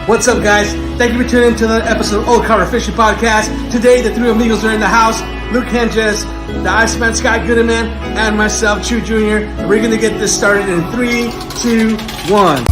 What's up, guys? Thank you for tuning in to another episode of Old Carver Fishing Podcast. Today, the three amigos are in the house. Luke Henges, the Iceman Scott Goodman, and myself, Chew Jr. And we're going to get this started in 3, 2, 1.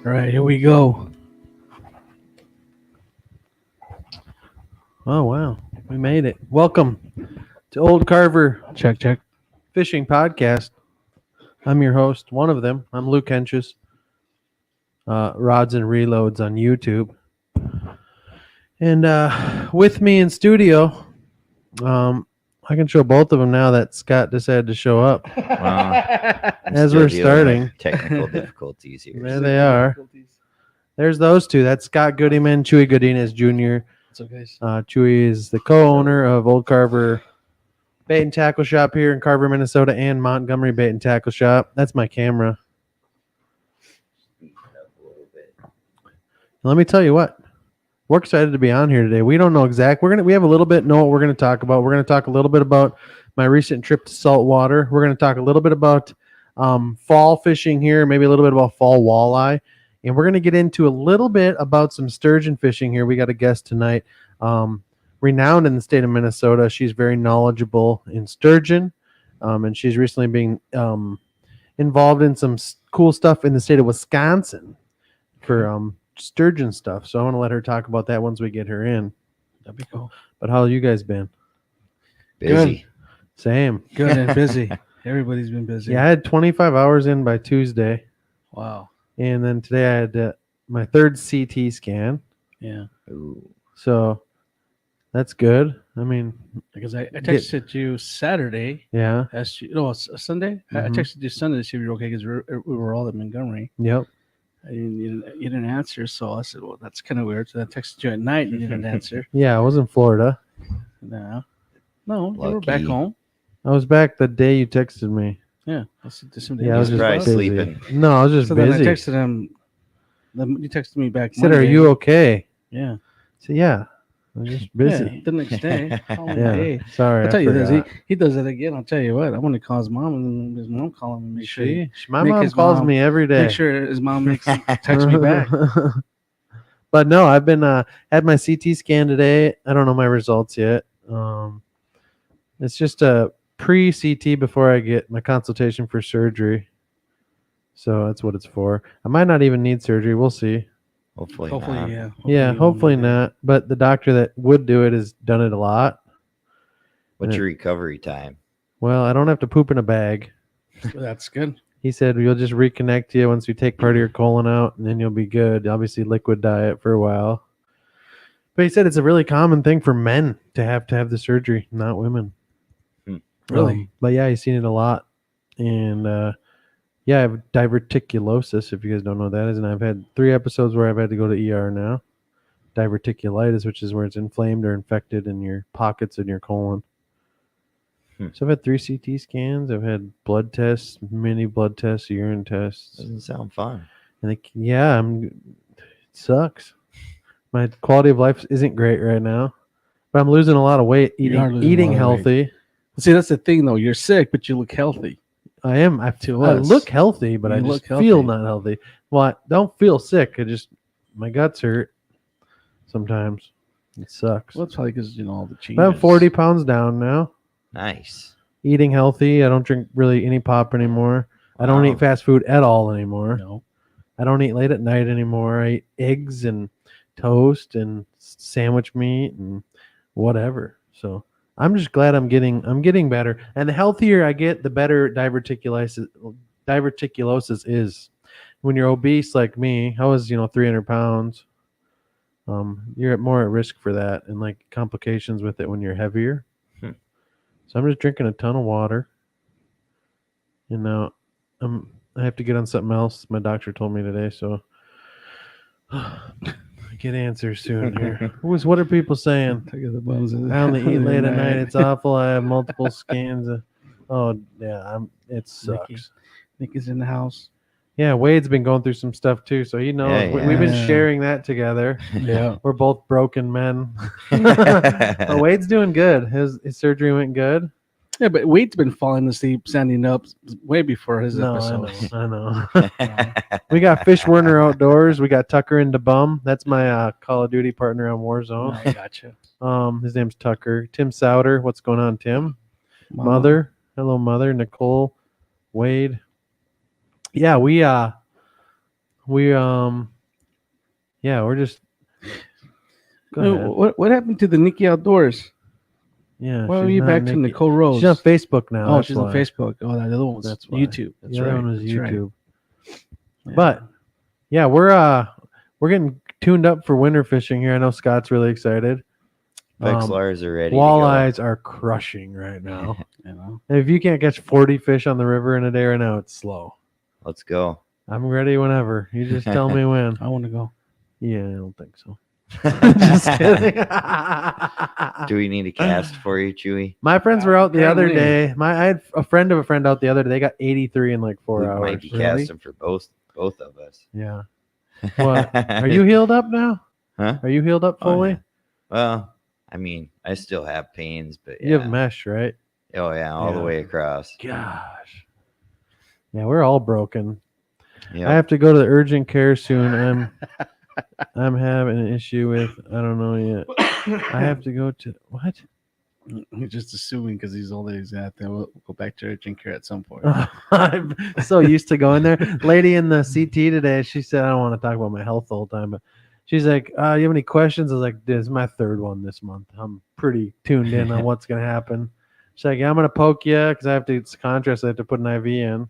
All right, here we go. Oh, wow. We made it. Welcome to Old Carver Check. Fishing Podcast. I'm your host, one of them. I'm Luke Henches, Rods and Reloads on YouTube. And with me in studio, I can show both of them now that Scott decided to show up. Wow. As we're starting. Technical difficulties here. There they are. There's those two. That's Scott Goodyman, Chewy Godinez Jr. What's up, guys? Chewy is the co-owner of Old Carver Bait and Tackle Shop here in Carver, Minnesota, and Montgomery Bait and Tackle Shop. That's my camera. Let me tell you what. We're excited to be on here today. We don't know we have a little bit know what we're going to talk about. We're going to talk a little bit about my recent trip to saltwater. We're going to talk a little bit about fall fishing here, maybe a little bit about fall walleye. And we're going to get into a little bit about some sturgeon fishing here. We got a guest tonight, renowned in the state of Minnesota. She's very knowledgeable in sturgeon, and she's recently been involved in some cool stuff in the state of Wisconsin for sturgeon stuff. So I want to let her talk about that once we get her in. That'd be cool. But how you guys been? Busy. Same. Good and busy. Everybody's been busy. Yeah, I had 25 hours in by Tuesday. Wow. And then today I had my third CT scan. Yeah. Ooh. So that's good. I mean, Because I texted you Saturday. yeah. Asked you, no, it's Sunday. I Mhm. texted you Sunday to see if you're okay because we were all in Montgomery. Yep. You didn't answer, so I said, well, that's kind of weird. So I texted you at night and you didn't answer. Yeah, I was in Florida. No, you were Lucky. back home. I was back the day you texted me. Yeah. I said, Yeah, I was just Probably busy. sleeping. No, I was just So then I busy. texted him. Then you texted me back. He said, "Are Monday. you okay?" Yeah. So yeah, I was just busy. Yeah, the next day. Yeah. Hey. Sorry. I'll tell you this. forgot. He does that again. I'll tell you what. I'm going to call his mom and his mom call him and make sure, My make mom his calls mom- me every day. make sure his mom text me back. But no, I've been had my CT scan today. I don't know my results yet. It's just a pre-CT before I get my consultation for surgery. So that's what it's for. I might not even need surgery. We'll see. Hopefully Hopefully, not. yeah. Yeah, you hopefully won't need not. But the doctor that would do it has done it a lot. What's your recovery time? Well, I don't have to poop in a bag. it. That's good. He said we'll just reconnect you once we take part of your colon out, and then you'll be good. Obviously, liquid diet for a while. But he said it's a really common thing for men to have the surgery, not women. Really? But yeah, he's seen it a lot. And yeah, I have diverticulosis, if you guys don't know what that is. And I've had 3 episodes where I've had to go to ER now. Diverticulitis, which is where it's inflamed or infected in your pockets in your colon. So I've had 3 CT scans. I've had blood tests, mini blood tests, urine tests. Doesn't sound fun. And it sucks. My quality of life isn't great right now. But I'm losing a lot of weight You are losing a eating lot of weight. healthy. See, that's the thing, though. You're sick, but you look healthy. I am. I To I us, look healthy, but you I just look feel healthy. not healthy. Well, I don't feel sick. My guts hurt sometimes. It sucks. Well, it's probably because, all the changes. But I'm 40 pounds down now. Nice. Eating healthy. I don't drink really any pop anymore. I don't Wow. eat fast food at all anymore. No. I don't eat late at night anymore. I eat eggs and toast and sandwich meat and whatever. So I'm just glad I'm getting better. And the healthier I get, the better diverticulosis is. When you're obese like me, I was 300 pounds. You're more at risk for that and like complications with it when you're heavier. Hmm. So I'm just drinking a ton of water. And now I have to get on something else. My doctor told me today, so get answers soon here. What are people saying? Take the bones. I only eat late at night. It's awful. I have multiple scans. Oh yeah, it sucks. Nick is in the house. Yeah, Wade's been going through some stuff too, so he knows. Yeah, We've been yeah. sharing that together. Yeah. We're both broken men. But Wade's doing good. His surgery went good. Yeah, but Wade's been falling asleep, standing up way before his No, episode. I know. We got Fish Werner outdoors. We got Tucker into Bum. That's my Call of Duty partner on Warzone. I gotcha. His name's Tucker. Tim Souter. What's going on, Tim? Mother. Hello, Mother. Nicole. Wade. Yeah, we're just. Go ahead. What happened to the Nikki Outdoors? Yeah. Why are she's you not back to Nikki. Nicole Rose? She's on Facebook now. Oh, that's she's on why. Facebook. Oh, that other one's That's why. YouTube. That's The other right. one was That's right. YouTube. Yeah. But yeah, we're getting tuned up for winter fishing here. I know Scott's really excited. Vexlars are ready. Walleyes are crushing right now. You know? And if you can't catch 40 fish on the river in a day right now, it's slow. Let's go. I'm ready whenever. You just tell me when. I want to go. Yeah, I don't think so. Just kidding. Do we need a cast for you, Chewy? My friends were out the other Apparently. day. I had a friend of a friend out the other day. They got 83 in like 4 We hours. might be casting for both of us. Yeah. What? Are you healed up now? Huh? Are you healed up Oh, fully? yeah. Well, I mean, I still have pains, but You yeah. have mesh, right? Oh yeah, all the Yeah. way across. Gosh. Yeah, we're all broken. Yeah. I have to go to the urgent care soon. I'm having an issue with I don't know yet. I have to go to what? He's just assuming because he's all that he's at. Then we'll go back to urgent care at some point. I'm so used to going there. Lady in the CT today, she said I don't want to talk about my health the whole time, but she's like, you have any questions? I was like, this is my third one this month. I'm pretty tuned in on what's gonna happen. She's like, yeah, I'm gonna poke you because I have to. It's contrast. I have to put an IV in,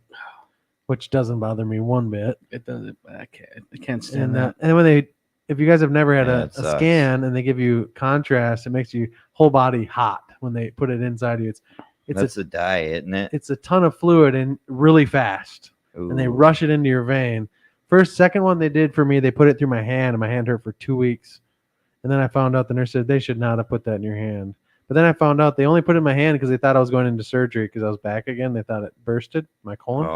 which doesn't bother me one bit. It doesn't. I can't stand And that. and when if you guys have never had Yeah, a that sucks. scan and they give you contrast, it makes you whole body hot when they put it inside you. That's a dye, isn't it? It's a ton of fluid and really fast, and they Ooh. rush it into your vein. Second one they did for me, they put it through my hand, and my hand hurt for 2 weeks. And then I found out the nurse said they should not have put that in your hand. But then I found out they only put it in my hand because they thought I was going into surgery because I was back again. They thought it bursted my colon.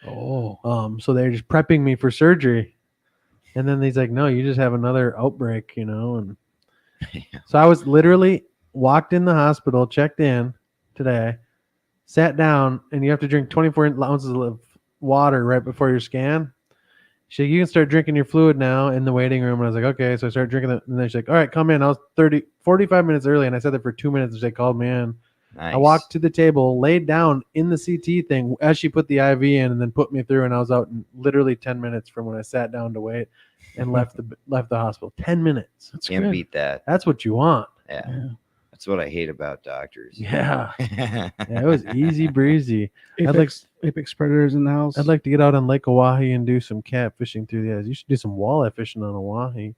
Oh, So they're just prepping me for surgery. And then he's like, no, you just have another outbreak, And so I was literally walked in the hospital, checked in today, sat down, and you have to drink 24 ounces of water right before your scan. She's like, you can start drinking your fluid now in the waiting room. And I was like, okay. So I started drinking it. And then she's like, all right, come in. I was 45 minutes early, and I sat there for 2 minutes as they called me in. nice. I walked to the table, laid down in the CT thing as she put the IV in, and then put me through. And I was out in literally 10 minutes from when I sat down to wait and left the hospital. 10 minutes. That's Can't good. beat that. That's what you want. Yeah. Yeah. That's what I hate about doctors. Yeah. It was easy breezy. Apex predators in the house. I'd like to get out on Lake Oahe and do some cat fishing through the ice. You should do some walleye fishing on Oahe.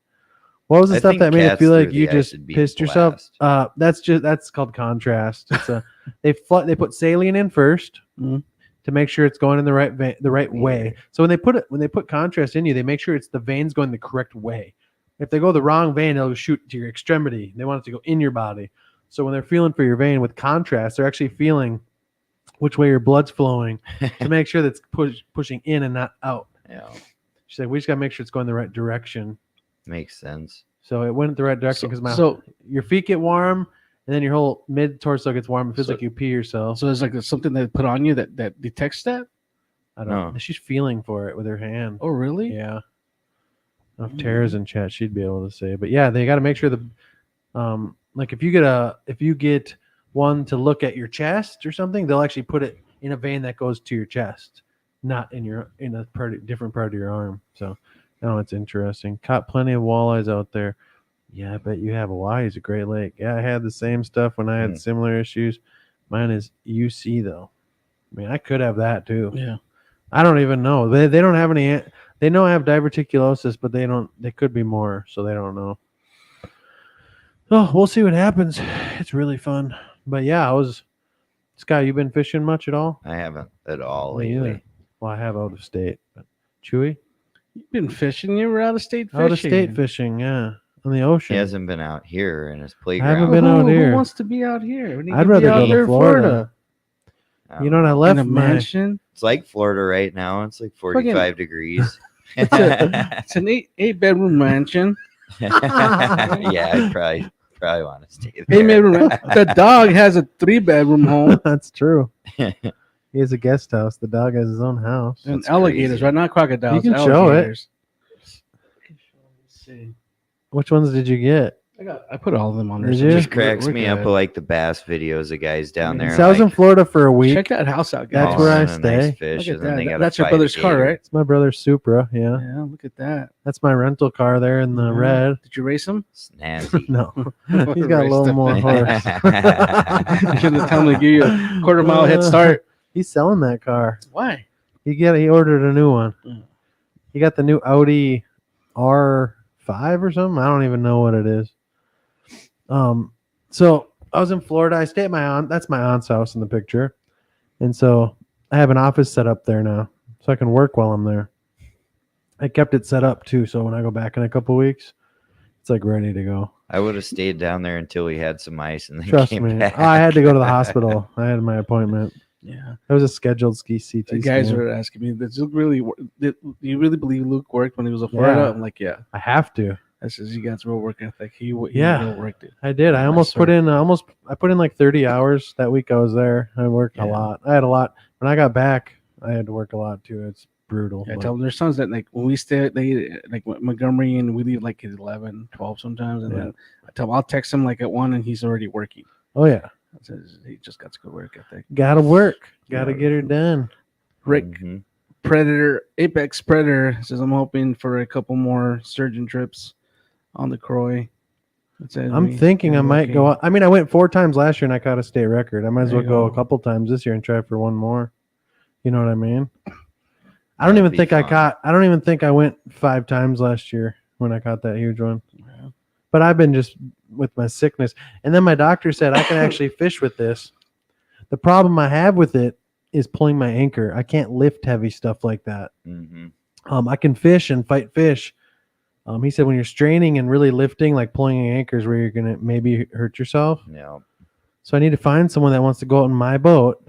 What was the I stuff think that made it cats feel like through you the ice just would be a pissed yourself? blast. That's called contrast. It's they put saline in first Mhm. to make sure it's going in the right way. So when they put contrast in you, they make sure it's the veins going the correct way. If they go the wrong vein, they'll shoot to your extremity. They want it to go in your body. So when they're feeling for your vein with contrast, they're actually feeling which way your blood's flowing to make sure that's pushing in and not out. Yeah, She's like, we just got to make sure it's going the right direction. makes sense. So it went the right direction because So your feet get warm and then your whole mid torso gets warm. It feels like you pee yourself. there's like something they put on you that detects that. I don't know. No. She's feeling for it with her hand. Oh, really? Yeah. If Tara's in chat, she'd be able to say. But yeah, they got to make sure like if you get one to look at your chest or something, they'll actually put it in a vein that goes to your chest, not in a different part of your arm. So, no, it's interesting. Caught plenty of walleyes out there. Yeah, I bet you have. Hawaii's a great lake. Yeah, I had the same stuff when I had similar issues. Mine is UC though. I mean, I could have that too. Yeah. I don't even know. They don't have any. They know I have diverticulosis, but they don't. They could be more, so they don't know. Oh, we'll see what happens. It's really fun. But yeah, Scott, you been fishing much at all? I haven't at all Me lately. either. Well, I have out of state. But Chewy? You've been fishing. You were out of state fishing. Out of state fishing, yeah. On the ocean. He hasn't been out here in his I playground. haven't been out here. Who wants to be out here? We need I'd to rather be out go to there in Florida. I You don't know what? I know. left In a my mansion. It's like Florida right now. It's like 45 degrees. It's an eight bedroom mansion. Yeah, I'd probably want to stay Eight there. bedroom. The dog has a 3-bedroom home That's true. He has a guest house. The dog has his own house. and That's alligators, crazy. right? Not crocodiles. You can show it. alligators. Let's see. Which ones did you get? I put all of them on there. Did so you? It we're- just cracks we're me up good. with like the bass videos of guys down there. So I was in like, Florida for a week. Check that house out, guys. That's where I hauling a nice stay. fish, Look at and then they that. got That's a your brother's car, gator. right? It's my brother's Supra. Yeah. Yeah, look at that. That's my rental car there in the Yeah. red. Did you race him? Snazzy. No. He's got a Raced little him. more horse. You should have told him to give you a quarter-mile head start. He's selling that car. Why? He ordered a new one. Mm. He got the new Audi R5 or something. I don't even know what it is. So I was in Florida. I stay at my aunt. That's my aunt's house in the picture. And so I have an office set up there now, so I can work while I'm there. I kept it set up too, so when I go back in a couple weeks, it's like ready to go. I would have stayed down there until we had some ice and then Trust came me. back. I had to go to the hospital. I had my appointment. Yeah. It was a scheduled CT The guys scan. were asking me, "Does Luke really? Do you really believe Luke worked when he was in Florida?" Yeah. I'm like, "Yeah." I have to. That's just you guys' real work ethic. He Yeah. real worked it. I did. I Nice, almost sir. put in I put in like 30 hours that week I was there. I worked a Yeah. lot. I had a lot. When I got back, I had to work a lot too. It's brutal. I but- tell them there's times that like when we stay, they like Montgomery and we leave like at 11, 12 sometimes, and Yeah. then I tell him I'll text him like at 1 and he's already working. Oh yeah. He just got to go work ethic. Gotta work. Gotta Yeah. get her done. Rick Mhm. Predator Apex Predator says I'm hoping for a couple more surgeon trips on the Croy. That's it. I'm thinking I might go. I mean, I went 4 times last year and I caught a state record. I might as There well you go a go. couple times this year and try for one more. You know what I mean? I don't That'd even be think I fun. caught. I don't even think I went 5 times last year when I caught that huge one. Yeah. But I've been just with my sickness. And then my doctor said I can actually fish with this. The problem I have with it is pulling my anchor. I can't lift heavy stuff like that. Mhm. I can fish and fight fish. He said when you're straining and really lifting, like pulling anchors where you're going to maybe hurt yourself. Yeah. So I need to find someone that wants to go out in my boat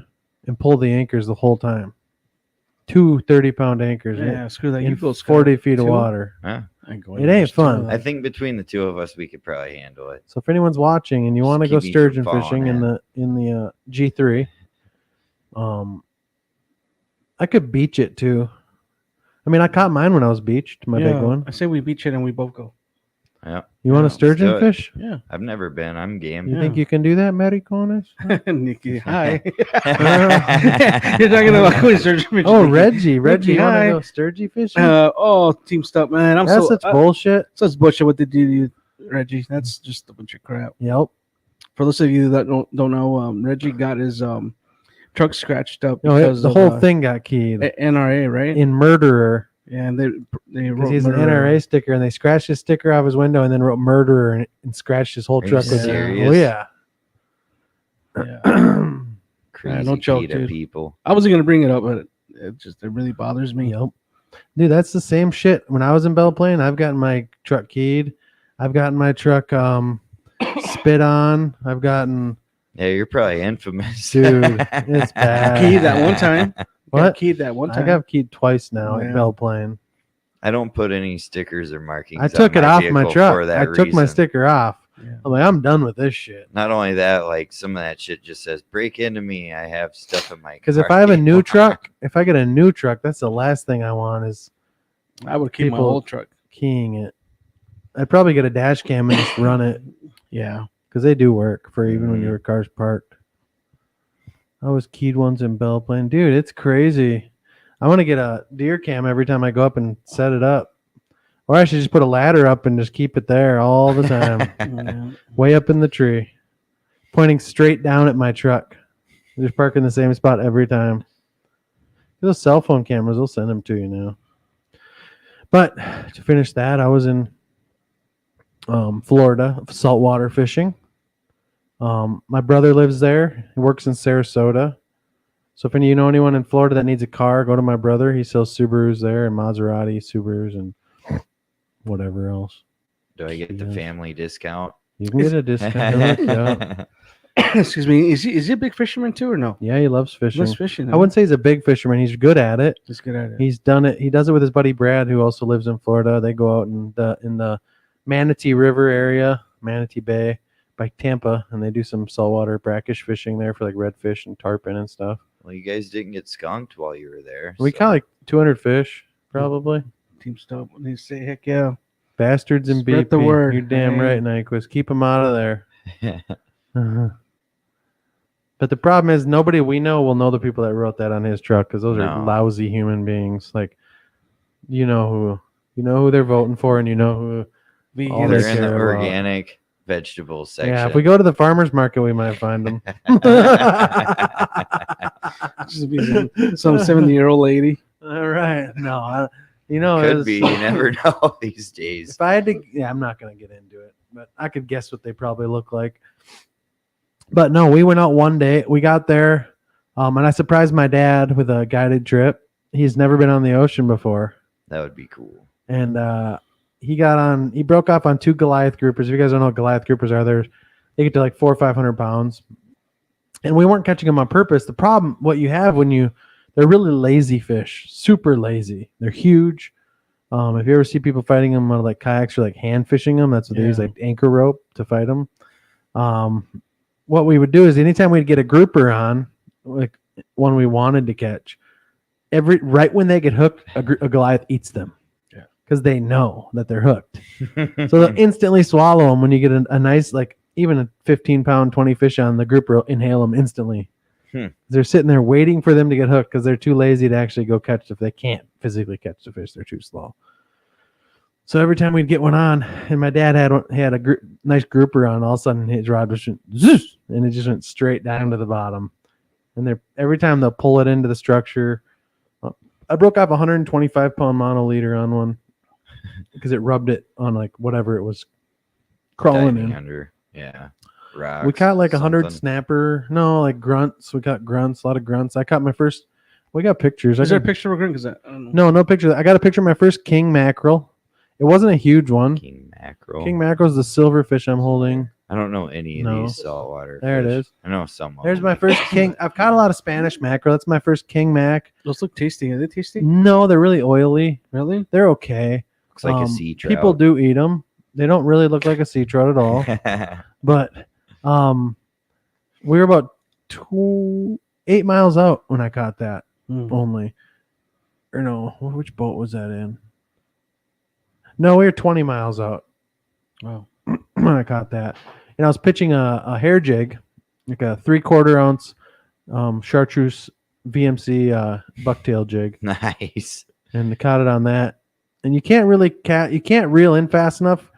and pull the anchors the whole time. 2 30-pound anchors Yeah, screw that. in You go 40 feet of Two? water. Huh? It ain't fun. I think between the two of us, we could probably handle it. So if anyone's watching and you Just want to go keep me from sturgeon falling fishing in in. the G3, I could beach it too. I mean, I caught mine when I was beached, my big one. I say we beach it and we both go. Yeah. You want Yeah, a sturgeon do it. fish? Yeah. I've never been. I'm game. You Yeah. think you can do that, Maricones? Nikki, hi. You're talking about Queen Surgeon. Oh, Reggie, you want to hi. go sturgeon fishing? Team stuff, man. I'm That's so such bullshit. such bullshit what they do to you, Reggie. That's just a bunch of crap. Yep. For those of you that don't know, Reggie got his truck scratched up No, because the of, whole thing got keyed NRA, right? in murderer Yeah, and they because wrote he's an murderer. NRA sticker, and they scratched his sticker off his window and then wrote murderer and scratched his whole Are you truck with it. serious? Oh yeah. Yeah. Crazy don't joke, PETA dude. people. I wasn't gonna bring it up, but it really bothers me. Yep. Dude, that's the same shit. When I was in Belle Plaine, I've gotten my truck keyed. I've gotten my truck spit on. I've gotten Yeah, you're probably infamous. dude, it's bad. Keyed that one time. What? Got keyed that one I time. got keyed twice now Yeah. at Belle Plaine. I don't put any stickers or markings. I on took it my off my vehicle truck. for that I took my reason. sticker off. Yeah. I'm like, I'm done with this shit. Not only that, like some of that shit just says break into me. I have stuff in my Because if car." I have a new truck, if I get a new truck, that's the last thing I want is I would keep my People- old truck. keying it. I'd probably get a dash cam and just run it Yeah. because they do work for even when Mhm. your car's parked. I was keyed once in Belle Plaine. Dude, it's crazy. I want to get a deer cam every time I go up and set it up. Or I should just put a ladder up and just keep it there all the time, Yeah. way up in the tree, pointing straight down at my truck. Just park in the same spot every time. Those cell phone cameras, they'll send them to you now. But to finish that, I was in Florida, saltwater fishing. My brother lives there. He works in Sarasota. So if you know anyone in Florida that needs a car, go to my brother. He sells Subarus there and Maserati Subarus and whatever else. Do I get the family discount? You can get a discount. Yeah. Excuse me. Is he a big fisherman too, or no? Yeah, he loves fishing. Loves fishing. I wouldn't say he's a big fisherman. He's good at it. Just good at it. He's done it. He does it with his buddy Brad, who also lives in Florida. They go out in the Manatee River area, Manatee Bay by Tampa, and they do some saltwater brackish fishing there for like redfish and tarpon and stuff. Well, you guys didn't get skunked while you were there. We caught like 200 fish, probably. Team stop. They say, heck yeah. Bastards and Spread BP. the word. You're damn Hey. right, Nyquist. Keep them out of there. But the problem is nobody we know will know the people that wrote that on his truck because those are No. lousy human beings. Like, you know who they're voting for, and you know who. All They're they in the care about. organic vegetable section. Yeah, if we go to the farmer's market, we might find them. Just be some 70-year-old lady. All right. No, Could be. You never know these days. If I had to, I'm not going to get into it, but I could guess what they probably look like. But no, we went out one day. We got there, and I surprised my dad with a guided trip. He's never been on the ocean before, That would be cool. and he broke off on 2 Goliath groupers. If you guys don't know what Goliath groupers are, they get to like 400 or 500 pounds, and we weren't catching them on purpose. The problem, what you have they're really lazy fish, super lazy. They're huge. If you ever see people fighting them on like kayaks or like hand fishing them, that's what they use, like anchor rope to fight them. What we would do is anytime we'd get a grouper on, like one we wanted to catch, right when they get hooked, a Goliath eats them. Yeah, because they know that they're hooked. So they'll instantly swallow them when you get a nice, like even a 15-pound, 20 fish on the grouper will inhale them instantly. They're sitting there waiting for them to get hooked because they're too lazy to actually go catch if they can't physically catch the fish. They're too slow. So every time we'd get one on, and my dad had a nice grouper on, all of a sudden his rod was and it just went straight down to the bottom. And every time they'll pull it into the structure. I broke off a 125-pound monoliter on one because it rubbed it on like whatever it was crawling in. Under. Yeah. Rocks, We caught like 100 something. snapper. No, like grunts. We got grunts, a lot of grunts. I caught my first. We got pictures. Is there a picture of a Because I don't No, know. no picture. I got a picture of my first king mackerel. It wasn't a huge one. King mackerel. King mackerel is the silver fish I'm holding. I don't know any of No. these saltwater There it fish. is. I know some of There's them. my first king. I've caught a lot of Spanish mackerel. That's my first king mac. Those look tasty. Are they tasty? No, they're really oily. Really? They're okay. Looks like a sea trout. People do eat them. They don't really look like a sea trout at all. But we were about 8 miles out when I caught that only. Or no, which boat was that in? No, we were 20 miles out. Wow. When I caught that. And I was pitching a hair jig, like a 3/4 ounce chartreuse VMC bucktail jig. Nice. And I caught it on that. And you can't really reel in fast enough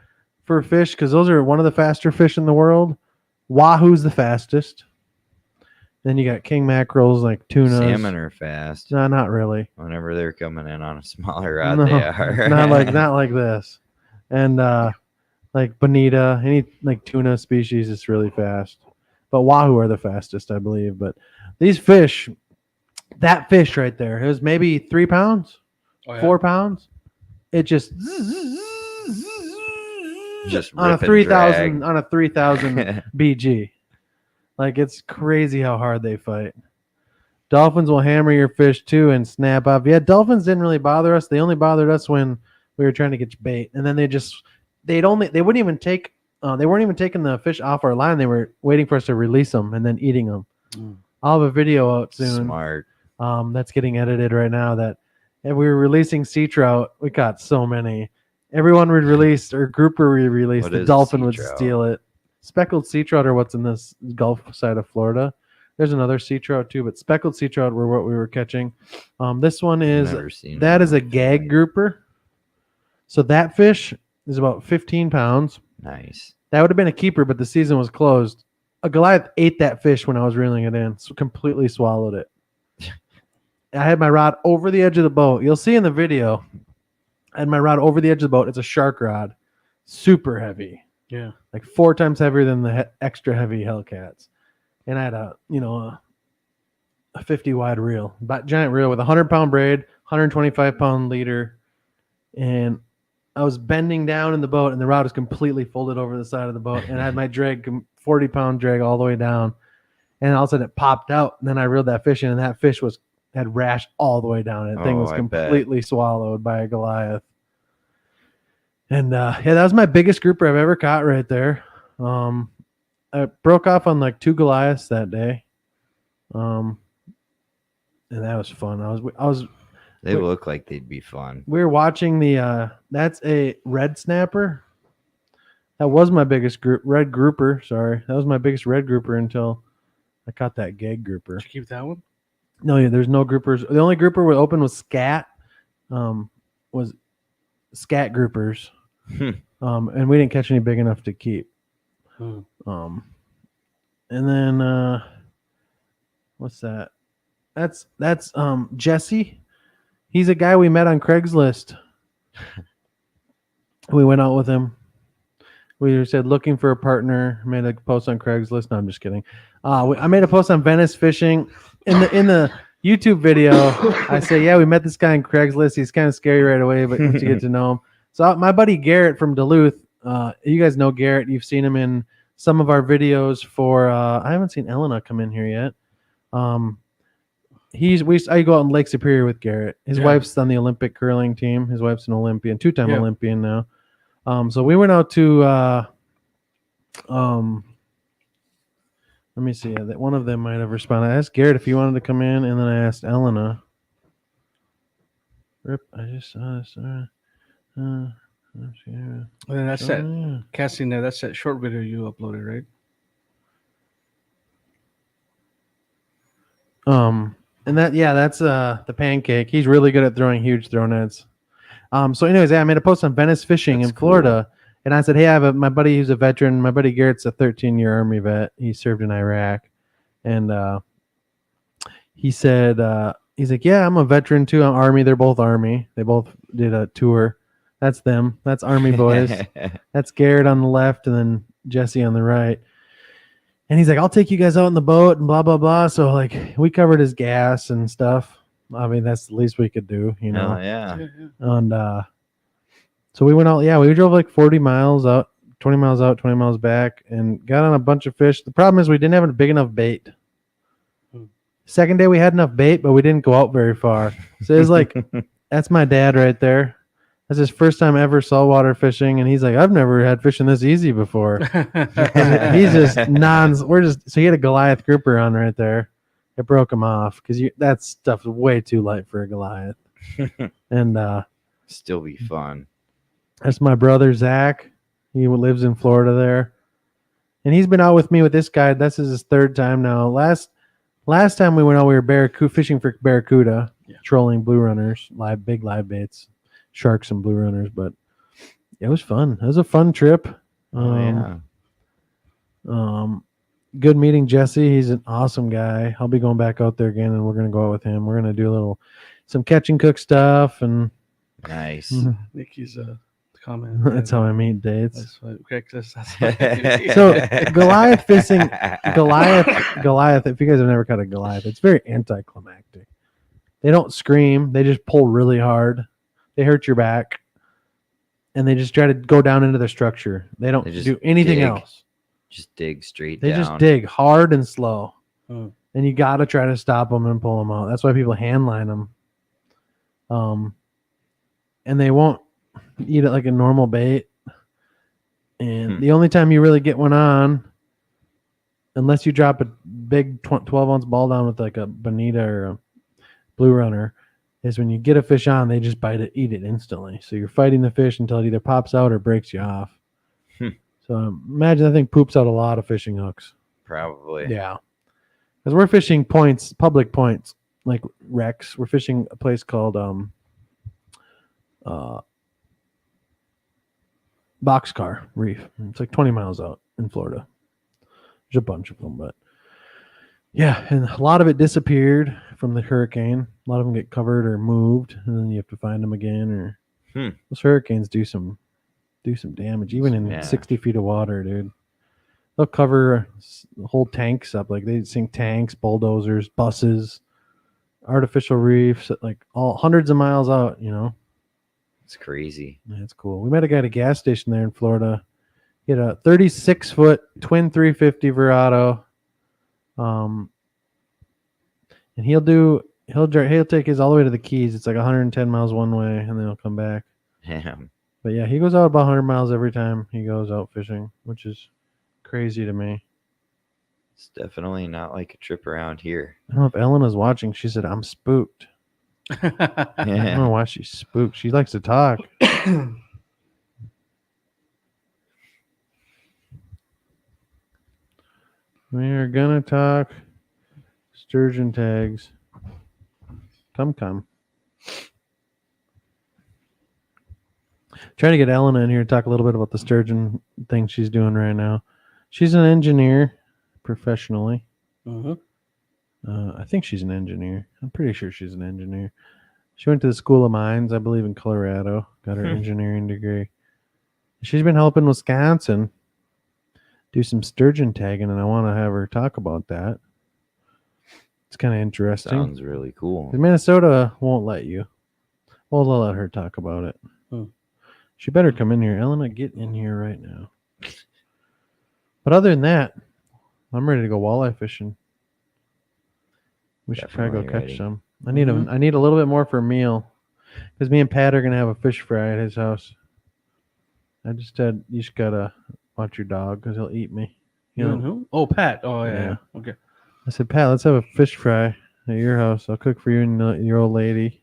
for a fish because those are one of the faster fish in the world. Wahoo's the fastest. Then you got king mackerels like tunas. Salmon are fast. No, not really. Whenever they're coming in on a smaller rod, No, they are. not like this. And like bonita, any like tuna species is really fast. But wahoo are the fastest, I believe. But these fish, that fish right there, it was maybe 3 pounds, 4 pounds. It just on a rip and 3,000 drag. on a 3,000 BG. Like it's crazy how hard they fight. Dolphins will hammer your fish too and snap off. Yeah, dolphins didn't really bother us. They only bothered us when we were trying to get bait, and then they weren't even taking the fish off our line. They were waiting for us to release them and then eating them. I'll have a video out soon. Smart. That's getting edited right now. And we were releasing sea trout. We caught so many. Everyone we released or grouper we released, What the is dolphin sea would trout? steal it. Speckled sea trout are what's in this Gulf side of Florida. There's another sea trout too, but speckled sea trout were what we were catching. This one is Never seen that one. is a gag grouper. So that fish is about 15 pounds. Nice. That would have been a keeper, but the season was closed. A Goliath ate that fish when I was reeling it in, so completely swallowed it. I had my rod over the edge of the boat. You'll see in the video, I had my rod over the edge of the boat. It's a shark rod, super heavy. Yeah. Like 4 times heavier than the extra heavy Hellcats. And I had a 50 wide reel, about giant reel with a 100-pound braid, 125-pound leader. And I was bending down in the boat, and the rod was completely folded over the side of the boat. And I had my drag, 40-pound drag all the way down. And all of a sudden it popped out. And then I reeled that fish in, and that fish had rashed all the way down. And the thing was completely swallowed by a Goliath. And that was my biggest grouper I've ever caught right there. I broke off on like 2 Goliaths that day. And that was fun. They look like they'd be fun. We were watching that's a red snapper. That was my biggest red grouper. Sorry. That was my biggest red grouper until I caught that gag grouper. Did you keep that one? No, yeah, there's no groupers. The only grouper we opened was scat. Was scat groupers. And we didn't catch any big enough to keep. And then what's that? That's Jesse. He's a guy we met on Craigslist. We went out with him. We said looking for a partner. Made a post on Craigslist. No, I'm just kidding. I made a post on Venice fishing. In the YouTube video, I say, yeah, we met this guy on Craigslist. He's kind of scary right away, but once you get to know him. So my buddy Garrett from Duluth, you guys know Garrett. You've seen him in some of our videos for I haven't seen Elena come in here yet. I go out in Lake Superior with Garrett. His wife's on the Olympic curling team. His wife's an Olympian, 2-time Olympian now. So we went out to let me see. That one of them might have responded. I asked Garrett if he wanted to come in, and then I asked Elena. Rip, I just saw this. And then that's casting there. That's that short video you uploaded, right? And that's the pancake. He's really good at throwing huge throw nets. So anyways, I made a post on Venice fishing in Florida, and I said, hey, I have my buddy who's a veteran. My buddy Garrett's a 13-year Army vet. He served in Iraq, and he said, he's like, yeah, I'm a veteran too. I'm Army. They're both Army. They both did a tour. That's them. That's Army boys. That's Garrett on the left, and then Jesse on the right. And he's like, I'll take you guys out in the boat and blah, blah, blah. So, like, we covered his gas and stuff. I mean, that's the least we could do, you know. Oh, yeah. And so we went out. Yeah, we drove like 40 miles out, 20 miles out, 20 miles back, and got on a bunch of fish. The problem is we didn't have a big enough bait. Second day we had enough bait, but we didn't go out very far. So it was like, that's my dad right there. That's his first time ever saltwater fishing, and he's like, I've never had fishing this easy before. He's just so he had a Goliath grouper on right there. It broke him off because that stuff's way too light for a Goliath. And still be fun. That's my brother Zach. He lives in Florida there, and he's been out with me with this guy. This is his 3rd time now. Last time we went out, we were fishing for barracuda, trolling blue runners, big live baits. Sharks and blue runners, but it was fun. It was a fun trip. Good meeting Jesse. He's an awesome guy. I'll be going back out there again, and we're going to go out with him. We're going to do some catch and cook stuff. And nice. Nikki's comment. That's how I meet dates. That's what, so Goliath fishing, Goliath. If you guys have never caught a Goliath, it's very anticlimactic. They don't scream. They just pull really hard. They hurt your back, and they just try to go down into their structure. They don't do anything else. Just dig straight down. They just dig hard and slow. And you got to try to stop them and pull them out. That's why people hand line them. And they won't eat it like a normal bait. And the only time you really get one on, unless you drop a big 12-ounce ball down with like a bonita or a blue runner, is when you get a fish on, they just eat it instantly. So you're fighting the fish until it either pops out or breaks you off. So imagine that thing poops out a lot of fishing hooks. Probably. Yeah. Because we're fishing public points, like wrecks. We're fishing a place called Boxcar Reef. It's like 20 miles out in Florida. There's a bunch of them, but yeah, and a lot of it disappeared from the hurricane. A lot of them get covered or moved, and then you have to find them again. Or those hurricanes do some damage, even in 60 feet of water, dude. They'll cover whole tanks up, like they sink tanks, bulldozers, buses, artificial reefs, like all hundreds of miles out. You know, It's crazy. that's cool. We met a guy at a gas station there in Florida. He had a 36-foot twin 350 Verado. And he'll take his all the way to the Keys. It's like 110 miles one way, and then he'll come back. Damn. But yeah, he goes out about 100 miles every time he goes out fishing, which is crazy to me. It's definitely not like a trip around here. I don't know if Elena's watching. She said, I'm spooked. I don't Yeah. know why she's spooked. She likes to talk. We are going to talk sturgeon tags. Come. Trying to get Elena in here to talk a little bit about the sturgeon thing she's doing right now. She's an engineer professionally. I think she's an engineer. I'm pretty sure she's an engineer. She went to the School of Mines, I believe, in Colorado. Got her engineering degree. She's been helping Wisconsin do some sturgeon tagging, and I want to have her talk about that. It's kind of interesting. Sounds really cool. Minnesota won't let you. Well, they'll let her talk about it. She better come in here. Elena, get in here right now. But other than that, I'm ready to go walleye fishing. We should try to go Definitely catch ready. some. I need a little bit more for a meal, because me and Pat are gonna have a fish fry at his house. You just gotta watch your dog, because he'll eat me. You and who? Oh, Pat. Oh, yeah. Okay. I said, Pat, let's have a fish fry at your house. I'll cook for you and your old lady.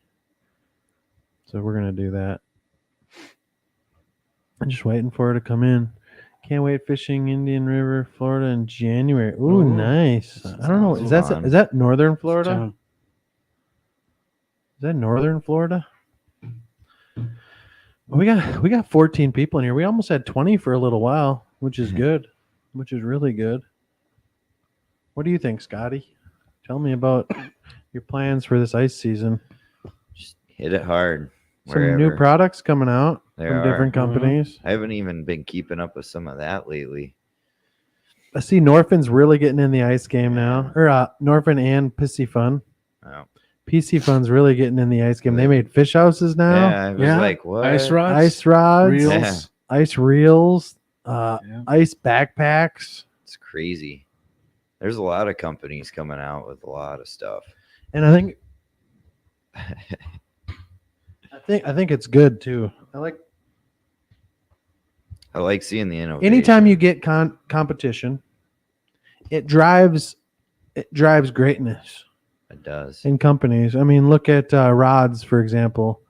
So we're gonna do that. I'm just waiting for her to come in. Can't wait fishing Indian River, Florida in January. Ooh, nice. I don't know. Is that northern Florida? Is that northern Florida? Well, we got 14 people in here. We almost had 20 for a little while, which is good. Which is really good. What do you think, Scotty? Tell me about your plans for this ice season. Just hit it hard. Some new products coming out from different are. companies. I haven't even been keeping up with some of that lately. I see Norfin's really getting in the ice game now. Or Norfin and PC Fun. Oh. PC Fun's really getting in the ice game. They made fish houses now. Yeah, I was like, what? Ice rods. Ice rods. Reels. Yeah. Ice reels. Ice backpacks. It's crazy. There's a lot of companies coming out with a lot of stuff. And I think it's good too. I like seeing the innovation. anytime you get competition, it drives greatness It does. in companies. I mean, look at rods, for example.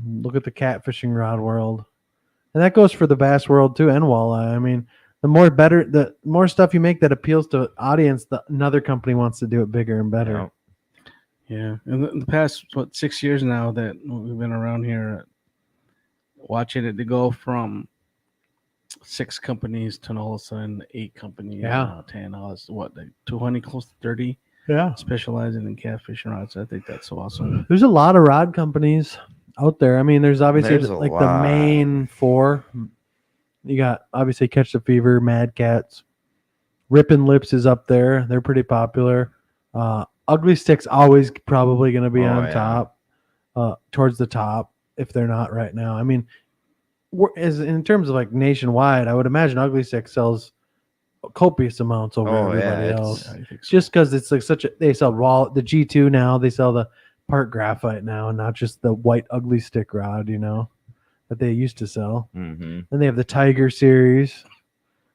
Look at the catfishing rod world, and that goes for the bass world too, and walleye. I mean, the more stuff you make that appeals to audience, another company wants to do it bigger and better. Yeah. In the past, 6 years now that we've been around here, watching it to go from 6 companies to all of a sudden 8 companies. 10. Like 200, close to 30. Yeah. Specializing in catfishing rods. I think that's so awesome. There's a lot of rod companies out there. I mean, there's obviously There's a the lot. main 4. You got obviously Catch the Fever, Mad Cats, Rippin' Lips is up there. They're pretty popular. Ugly Stick's always probably going to be on top, towards the top if they're not right now. I mean, in terms of like nationwide, I would imagine Ugly Stick sells copious amounts over everybody else. Just because it's like they sell the G2 now, they sell the part graphite now, and not just the white Ugly Stick rod, that they used to sell. Mm-hmm. Then they have the Tiger series,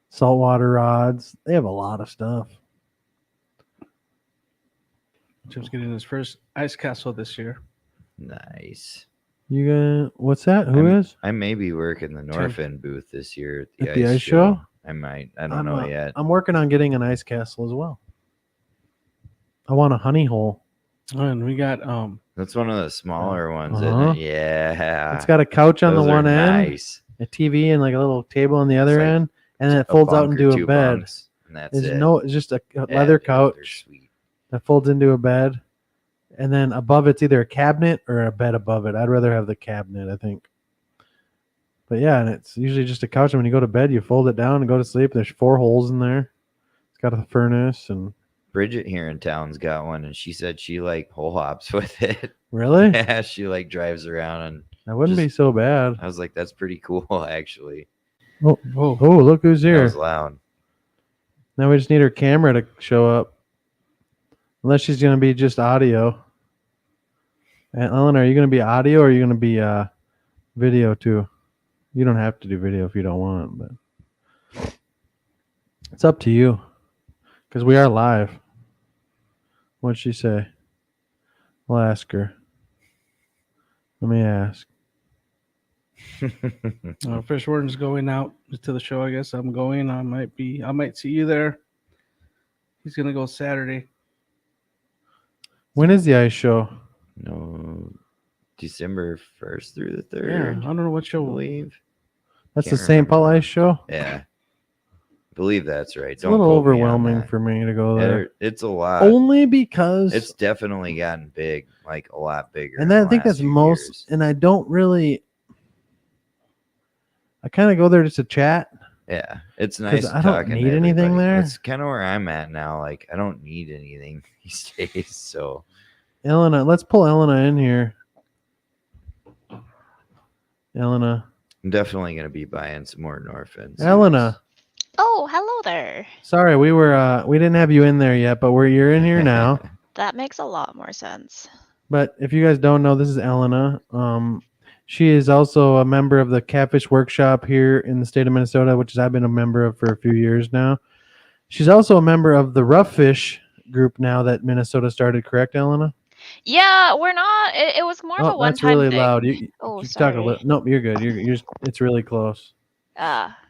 saltwater rods. They have a lot of stuff. Jim's getting his first ice castle this year. Nice. You gonna? What's that? Who is? I may be working the Norfin booth this year at the ice show. I might. I don't know yet. I'm working on getting an ice castle as well. I want a honey hole. Oh, and we got That's one of the smaller ones, Uh-huh. isn't it? Yeah. It's got a couch on Those the are one end, nice. a TV and like a little table on the other like end, and then it A folds out bunk or into a two bed. bunks, and that's it. It's just a Yeah, leather dude, they're couch sweet. that folds into a bed, and then above it's either a cabinet or a bed above it. I'd rather have the cabinet, I think. But yeah, and it's usually just a couch, and when you go to bed, you fold it down and go to sleep. There's 4 holes in there. It's got a furnace and Bridget here in town's got one, and she said she like hole hops with it. really, Yeah, she like drives around, and that wouldn't be just- so bad. I was like, that's pretty cool, actually. Oh, Whoa. oh, look who's That here! was loud. Now we just need her camera to show up. Unless she's going to be just audio. And Ellen, are you going to be audio or are you going to be video too? You don't have to do video if you don't want, but it's up to you. Because we are live. What'd she say? We'll ask her. Let me ask. Fish Warden's going out to the show. I guess I'm going. I might see you there. He's gonna go Saturday. When is the ice show? No, December 1st through the Yeah, 3rd, I don't know what I show. believe. That's Can't the St. Paul remember. ice show? Yeah, I believe that's right. It's a little overwhelming for me to go there. It's a lot. Only because It's definitely gotten big, like a lot bigger. and in I the think last that's few most years. and I don't really I kind of go there just to chat. Yeah, it's nice. I don't talking to need anything everybody. there. That's kind of where I'm at now. Like, I don't need anything these days. So Elena, let's pull Elena in here. Elena. I'm definitely gonna be buying some more Norfins. Elena. Oh, hello there. Sorry, we didn't have you in there yet, but you're in here now. That makes a lot more sense. But if you guys don't know, this is Elena. She is also a member of the Catfish Workshop here in the state of Minnesota, which I've been a member of for a few years now. She's also a member of the Rough Fish group now that Minnesota started, correct, Elena? Yeah, we're not. It was more of a Oh, one-time that's really thing. loud. You Oh, talk a sorry. little. Nope, you're good. You're it's really close.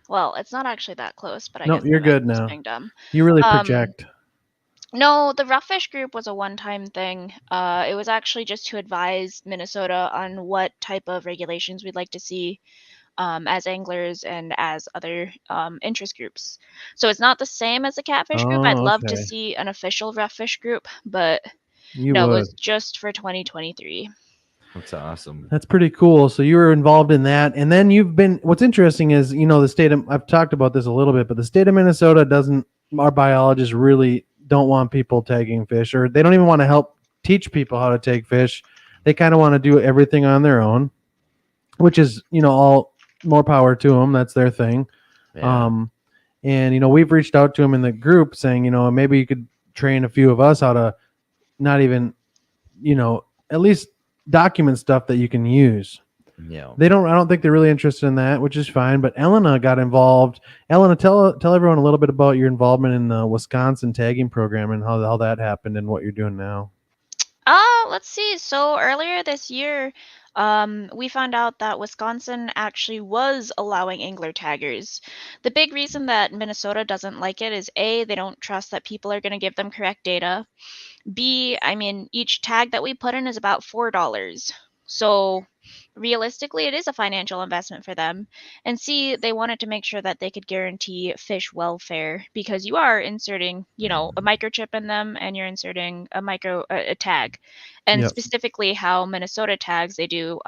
Well, it's not actually that close, but I No, guess you're I'm good just now. being dumb. You really Um, project. No, the Rough Fish group was a one-time thing. It was actually just to advise Minnesota on what type of regulations we'd like to see as anglers and as other interest groups. So it's not the same as the Catfish group. I'd Oh, love to okay. see an official Rough Fish group, but You no, it would. was just for 2023. That's awesome. That's pretty cool. So you were involved in that, and then you've been. What's interesting is, the state of. I've talked about this a little bit, but the state of Minnesota doesn't. Our biologists really don't want people tagging fish, or they don't even want to help teach people how to take fish. They kind of want to do everything on their own, which is, all more power to them. That's their thing. Yeah. And we've reached out to them in the group saying, maybe you could train a few of us how to not even, at least document stuff that you can use. Yeah. I don't think they're really interested in that, which is fine. But Elena got involved. Elena, tell everyone a little bit about your involvement in the Wisconsin tagging program and how that happened and what you're doing now. Let's see. So earlier this year, we found out that Wisconsin actually was allowing angler taggers. The big reason that Minnesota doesn't like it is A, they don't trust that people are going to give them correct data. B, I mean, each tag that we put in is about $4. So realistically, it is a financial investment for them. And C, they wanted to make sure that they could guarantee fish welfare because you are inserting, a microchip in them and you're inserting a tag. And Yep. specifically how Minnesota tags, they do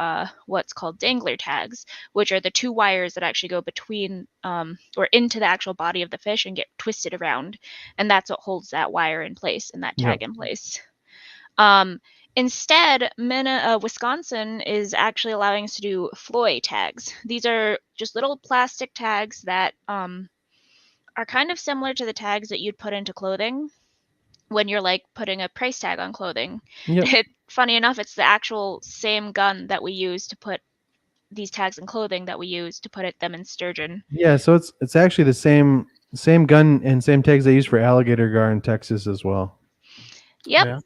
what's called dangler tags, which are the 2 wires that actually go between or into the actual body of the fish and get twisted around. And that's what holds that wire in place and that tag in place. Instead, Wisconsin is actually allowing us to do Floy tags. These are just little plastic tags that are kind of similar to the tags that you'd put into clothing when you're like putting a price tag on clothing. Yep. Funny enough, it's the actual same gun that we use to put these tags in clothing that we use to put them in sturgeon. Yeah, so it's actually the same gun and same tags they use for alligator gar in Texas as well. Yep. Yeah.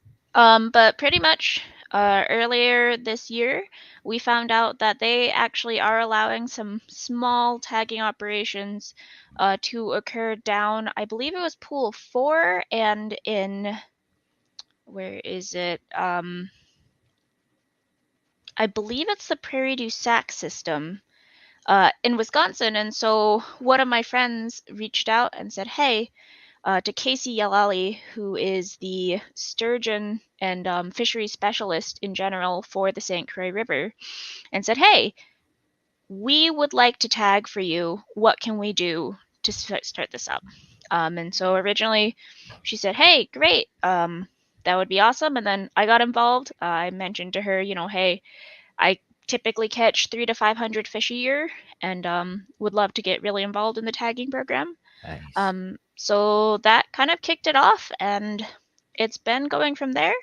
But pretty much earlier this year, we found out that they actually are allowing some small tagging operations to occur down, I believe it was Pool 4 and in, where is it? I believe it's the Prairie du Sac system. in Wisconsin. And so one of my friends reached out and said, "Hey," to Casey Yalali, who is the sturgeon and fishery specialist in general for the St. Croix River, and said, "Hey, we would like to tag for you. What can we do to start this up?" And so originally she said, "Hey, great. That would be awesome." And then I got involved. I mentioned to her, "Hey, I typically catch 300 to 500 fish a year and would love to get really involved in the tagging program." Nice. So that kind of kicked it off, and it's been going from there.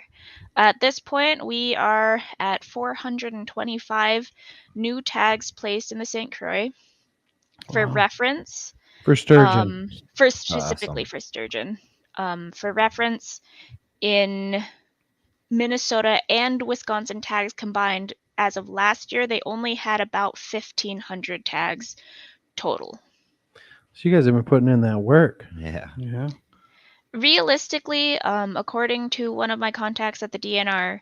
At this point, we are at 425 new tags placed in the St. Croix. For Wow. reference, For sturgeon. for specifically Awesome. for sturgeon, for reference, in Minnesota and Wisconsin tags combined, as of last year, they only had about 1,500 tags total. So you guys have been putting in that work. Yeah. Yeah. Realistically, according to one of my contacts at the DNR,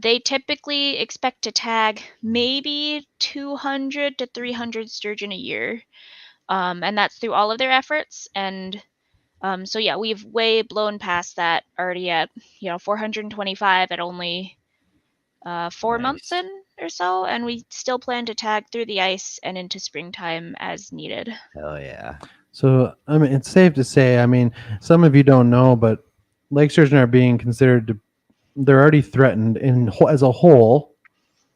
they typically expect to tag maybe 200 to 300 sturgeon a year. And that's through all of their efforts. And so, yeah, we've way blown past that already at, 425 at only 4 months Nice. in or so. And we still plan to tag through the ice and into springtime as needed. Hell yeah. So I mean, it's safe to say. I mean, some of you don't know, but lake sturgeon are being considered. They're already threatened as a whole.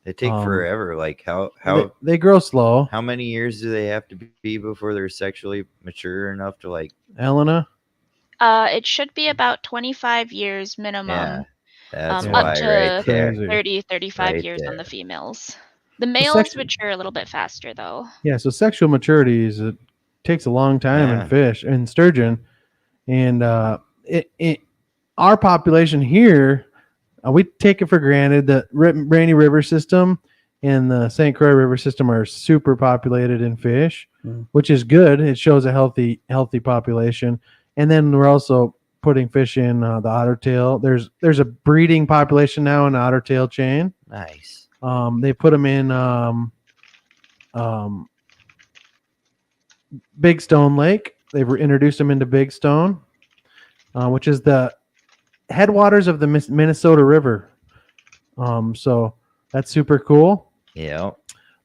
They take Um, forever. Like They grow slow. how many years do they have to be before they're sexually mature enough to like? Elena. It should be about 25 years minimum. Yeah, that's Yeah, Up why to right there. crazy. 30, 35 Right years on the there. females. The So males sex- mature a little bit faster, though. Yeah, so sexual maturity it takes a long time in Yeah. fish and sturgeon, and our population here, we take it for granted that Rainy River system and the St. Croix River system are super populated in fish, which is good. It shows a healthy population, and then we're also putting fish in the ottertail. There's a breeding population now in the ottertail chain. Nice. They put them in Big Stone Lake. They've introduced them into Big Stone, which is the headwaters of the Minnesota River. So that's super cool. Yeah.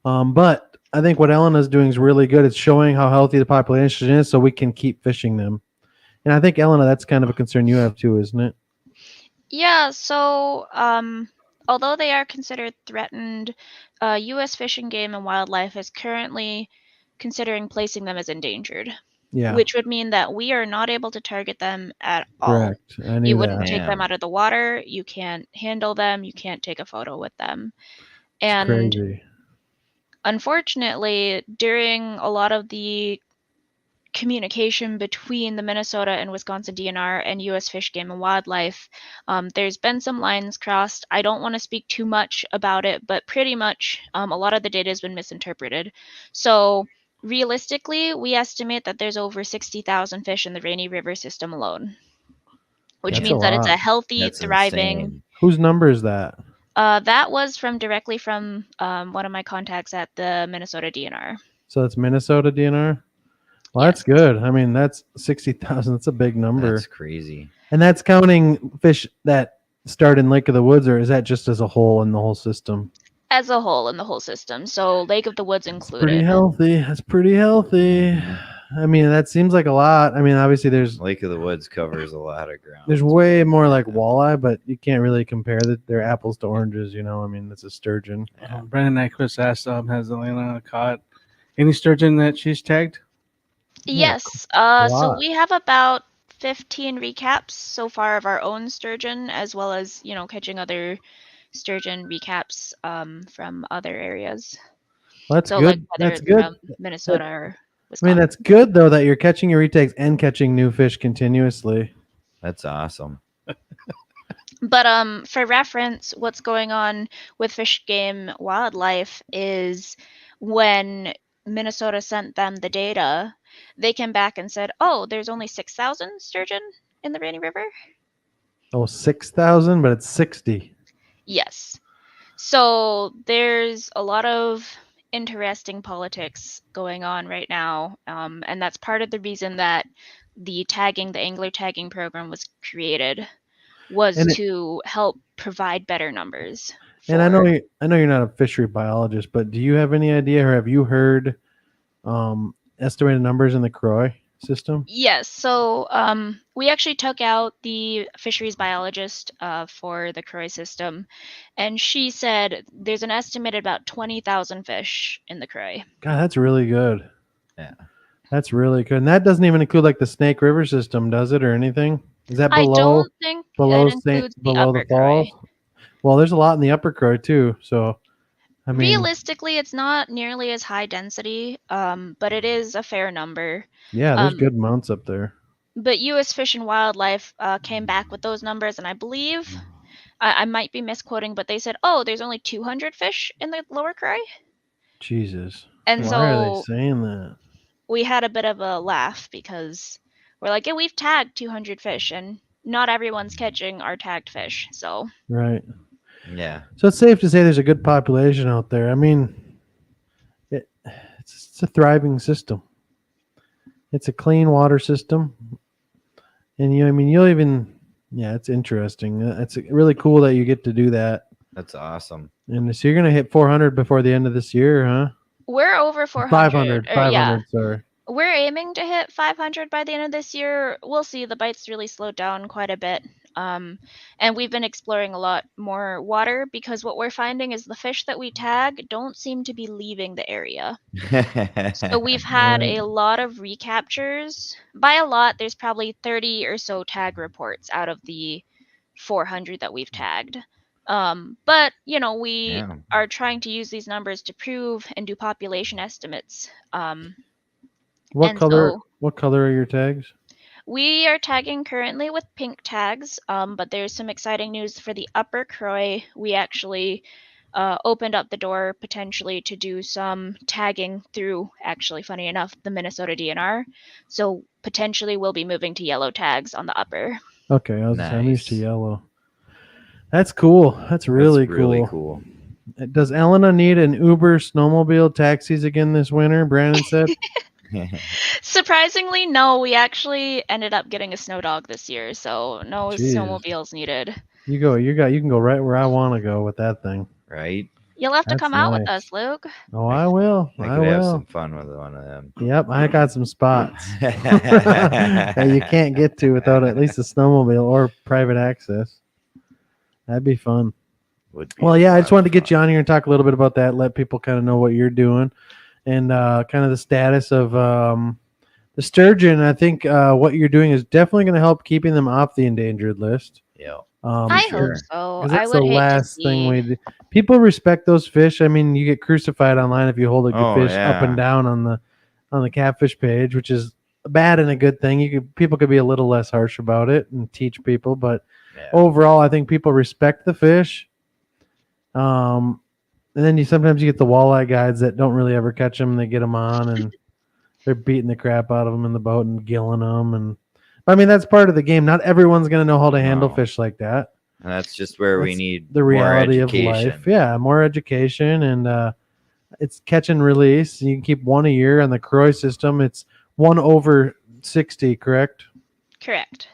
But I think what Elena's doing is really good. It's showing how healthy the population is, so we can keep fishing them. And I think Elena, that's kind of a concern you have too, isn't it? Yeah, so although they are considered threatened, U.S. Fish and Game and Wildlife is currently considering placing them as endangered, Yeah, which would mean that we are not able to target them at all. correct. I knew You wouldn't that. take them Damn. out of the water, you can't handle them, you can't take a photo with them. It's And crazy. unfortunately, during a lot of the communication between the Minnesota and Wisconsin DNR and U.S. Fish, Game, and Wildlife, there's been some lines crossed. I don't want to speak too much about it, but pretty much a lot of the data has been misinterpreted. So realistically, we estimate that there's over 60,000 fish in the Rainy River system alone, which That's means a that it's lot. a healthy, That's thriving. insane. Whose number is that? That was directly from one of my contacts at the Minnesota DNR. So that's Minnesota DNR. Well, Yes. that's good. I mean, that's 60,000. That's a big number. That's crazy. And that's counting fish that start in Lake of the Woods, or is that just as a whole in the whole system? As a whole in the whole system, so Lake of the Woods It's pretty included. healthy. That's pretty healthy. Mhm. I mean, that seems like a lot. I mean, obviously Lake of the Woods covers a lot of ground. there's way more like walleye, but you can't really compare that. They're apples to oranges, you know. I mean, it's a sturgeon. Brandon Nyquist asked, has Elena caught any sturgeon that she's tagged? Yes. a So lot. we have about 15 recaps so far of our own sturgeon, as well as catching other sturgeon recaps from other areas. Well, that's So good. like whether That's it's good. from Minnesota or I mean, Wisconsin. that's good though that you're catching your retags and catching new fish continuously. That's awesome. But for reference, what's going on with Fish, Game, Wildlife is when Minnesota sent them the data, they came back and said, "Oh, there's only 6,000 sturgeon in the Rainy River." Oh, 6,000, but it's 60. Yes. So there's a lot of interesting politics going on right now, and that's part of the reason that the angler tagging program was created, was And to help provide better numbers and I know for. I know you're not a fishery biologist, but do you have any idea, or have you heard estimated numbers in the Croy system? Yes, so we actually took out the fisheries biologist for the Croy system, and she said there's an estimated about 20,000 fish in the Croy. God, that's really good. Yeah. That's really good. And that doesn't even include like the Snake River system, does it, or anything? Is that I below don't think below it Saint includes the below the Upper Croy. falls? Well, there's a lot in the Upper Croy too. So I mean, Realistically, it's not nearly as high density, but it is a fair number. yeah, there's Um, good amounts up there. but U.S. Fish and Wildlife came back with those numbers, and I believe I might be misquoting, but they said, "Oh, there's only 200 fish in the Lower Croy," Jesus. and Why are they so saying that? we had a bit of a laugh because we're like, "Yeah, we've tagged 200 fish, and not everyone's catching our tagged fish." So Right. Yeah. So it's safe to say there's a good population out there. I mean, it's a thriving system. It's a clean water system, and I mean, you'll even, yeah, it's interesting. It's really cool that you get to do that. That's awesome. And so you're gonna hit 400 before the end of this year, huh? we're over 400. 500, Or, yeah, 500. Sorry. we're aiming to hit 500 by the end of this year. We'll see. The bites really slowed down quite a bit. And we've been exploring a lot more water because what we're finding is the fish that we tag don't seem to be leaving the area. So we've had Right. a lot of recaptures. By a lot, there's probably 30 or so tag reports out of the 400 that we've tagged. But, we Yeah. are trying to use these numbers to prove and do population estimates. What And color? so What color are your tags? we are tagging currently with pink tags, but there's some exciting news for the Upper Croy. We actually opened up the door potentially to do some tagging through, actually, funny enough, the Minnesota DNR. So potentially we'll be moving to yellow tags on the upper. Okay, I'm used to Nice. yellow. That's cool. That's really That's really cool. cool. Does Elena need an Uber snowmobile taxis again this winter? Brandon said. Surprisingly, no, we actually ended up getting a snow dog this year, so no Jeez. snowmobiles needed. You can go right where I want to go with that thing. Right? You'll have to That's come out with nice. us, Luke. Oh, I will. I I could have will. some fun with one of them. Yep, I got some spots that you can't get to without at least a snowmobile or private access. That'd be fun. Would be Well, yeah, a I just lot wanted to of get you fun. on here and talk a little bit about that. Let people kind of know what you're doing and kind of the status of the sturgeon. I think what you're doing is definitely going to help keeping them off the endangered list. Yeah. I sure. hope so. Because I that's would the hate last to thing see. we do. People respect those fish. I mean, you get crucified online if you hold a good Oh, fish up and yeah. down on the catfish page, which is bad and a good thing. People could be a little less harsh about it and teach people, but Yeah. overall, I think people respect the fish. And then sometimes you get the walleye guides that don't really ever catch them. They get them on and they're beating the crap out of them in the boat and gilling them. And I mean, that's part of the game. Not everyone's going to know how to handle No. fish like that. And that's just where we That's need the reality more of education. life. Yeah, more education, and it's catch and release. You can keep one a year on the Croy system. It's 1 over 60, correct? Correct.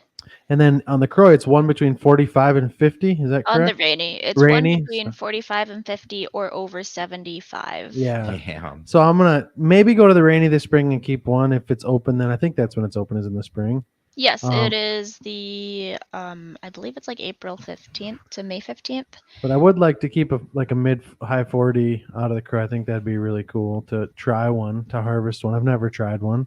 And then on the Croy, it's 1 between 45 and 50. Is that On the correct? rainy, it's Rainy, one between so- 45 and 50 or over 75. Yeah. Yeah. So I'm gonna maybe go to the rainy this spring and keep one if it's open. Then I think that's when it's open, is in the spring. Yes, it is the I believe it's like April 15th to May 15th. But I would like to keep a mid high 40 out of the Croy. I think that'd be really cool to try one, to harvest one. I've never tried one.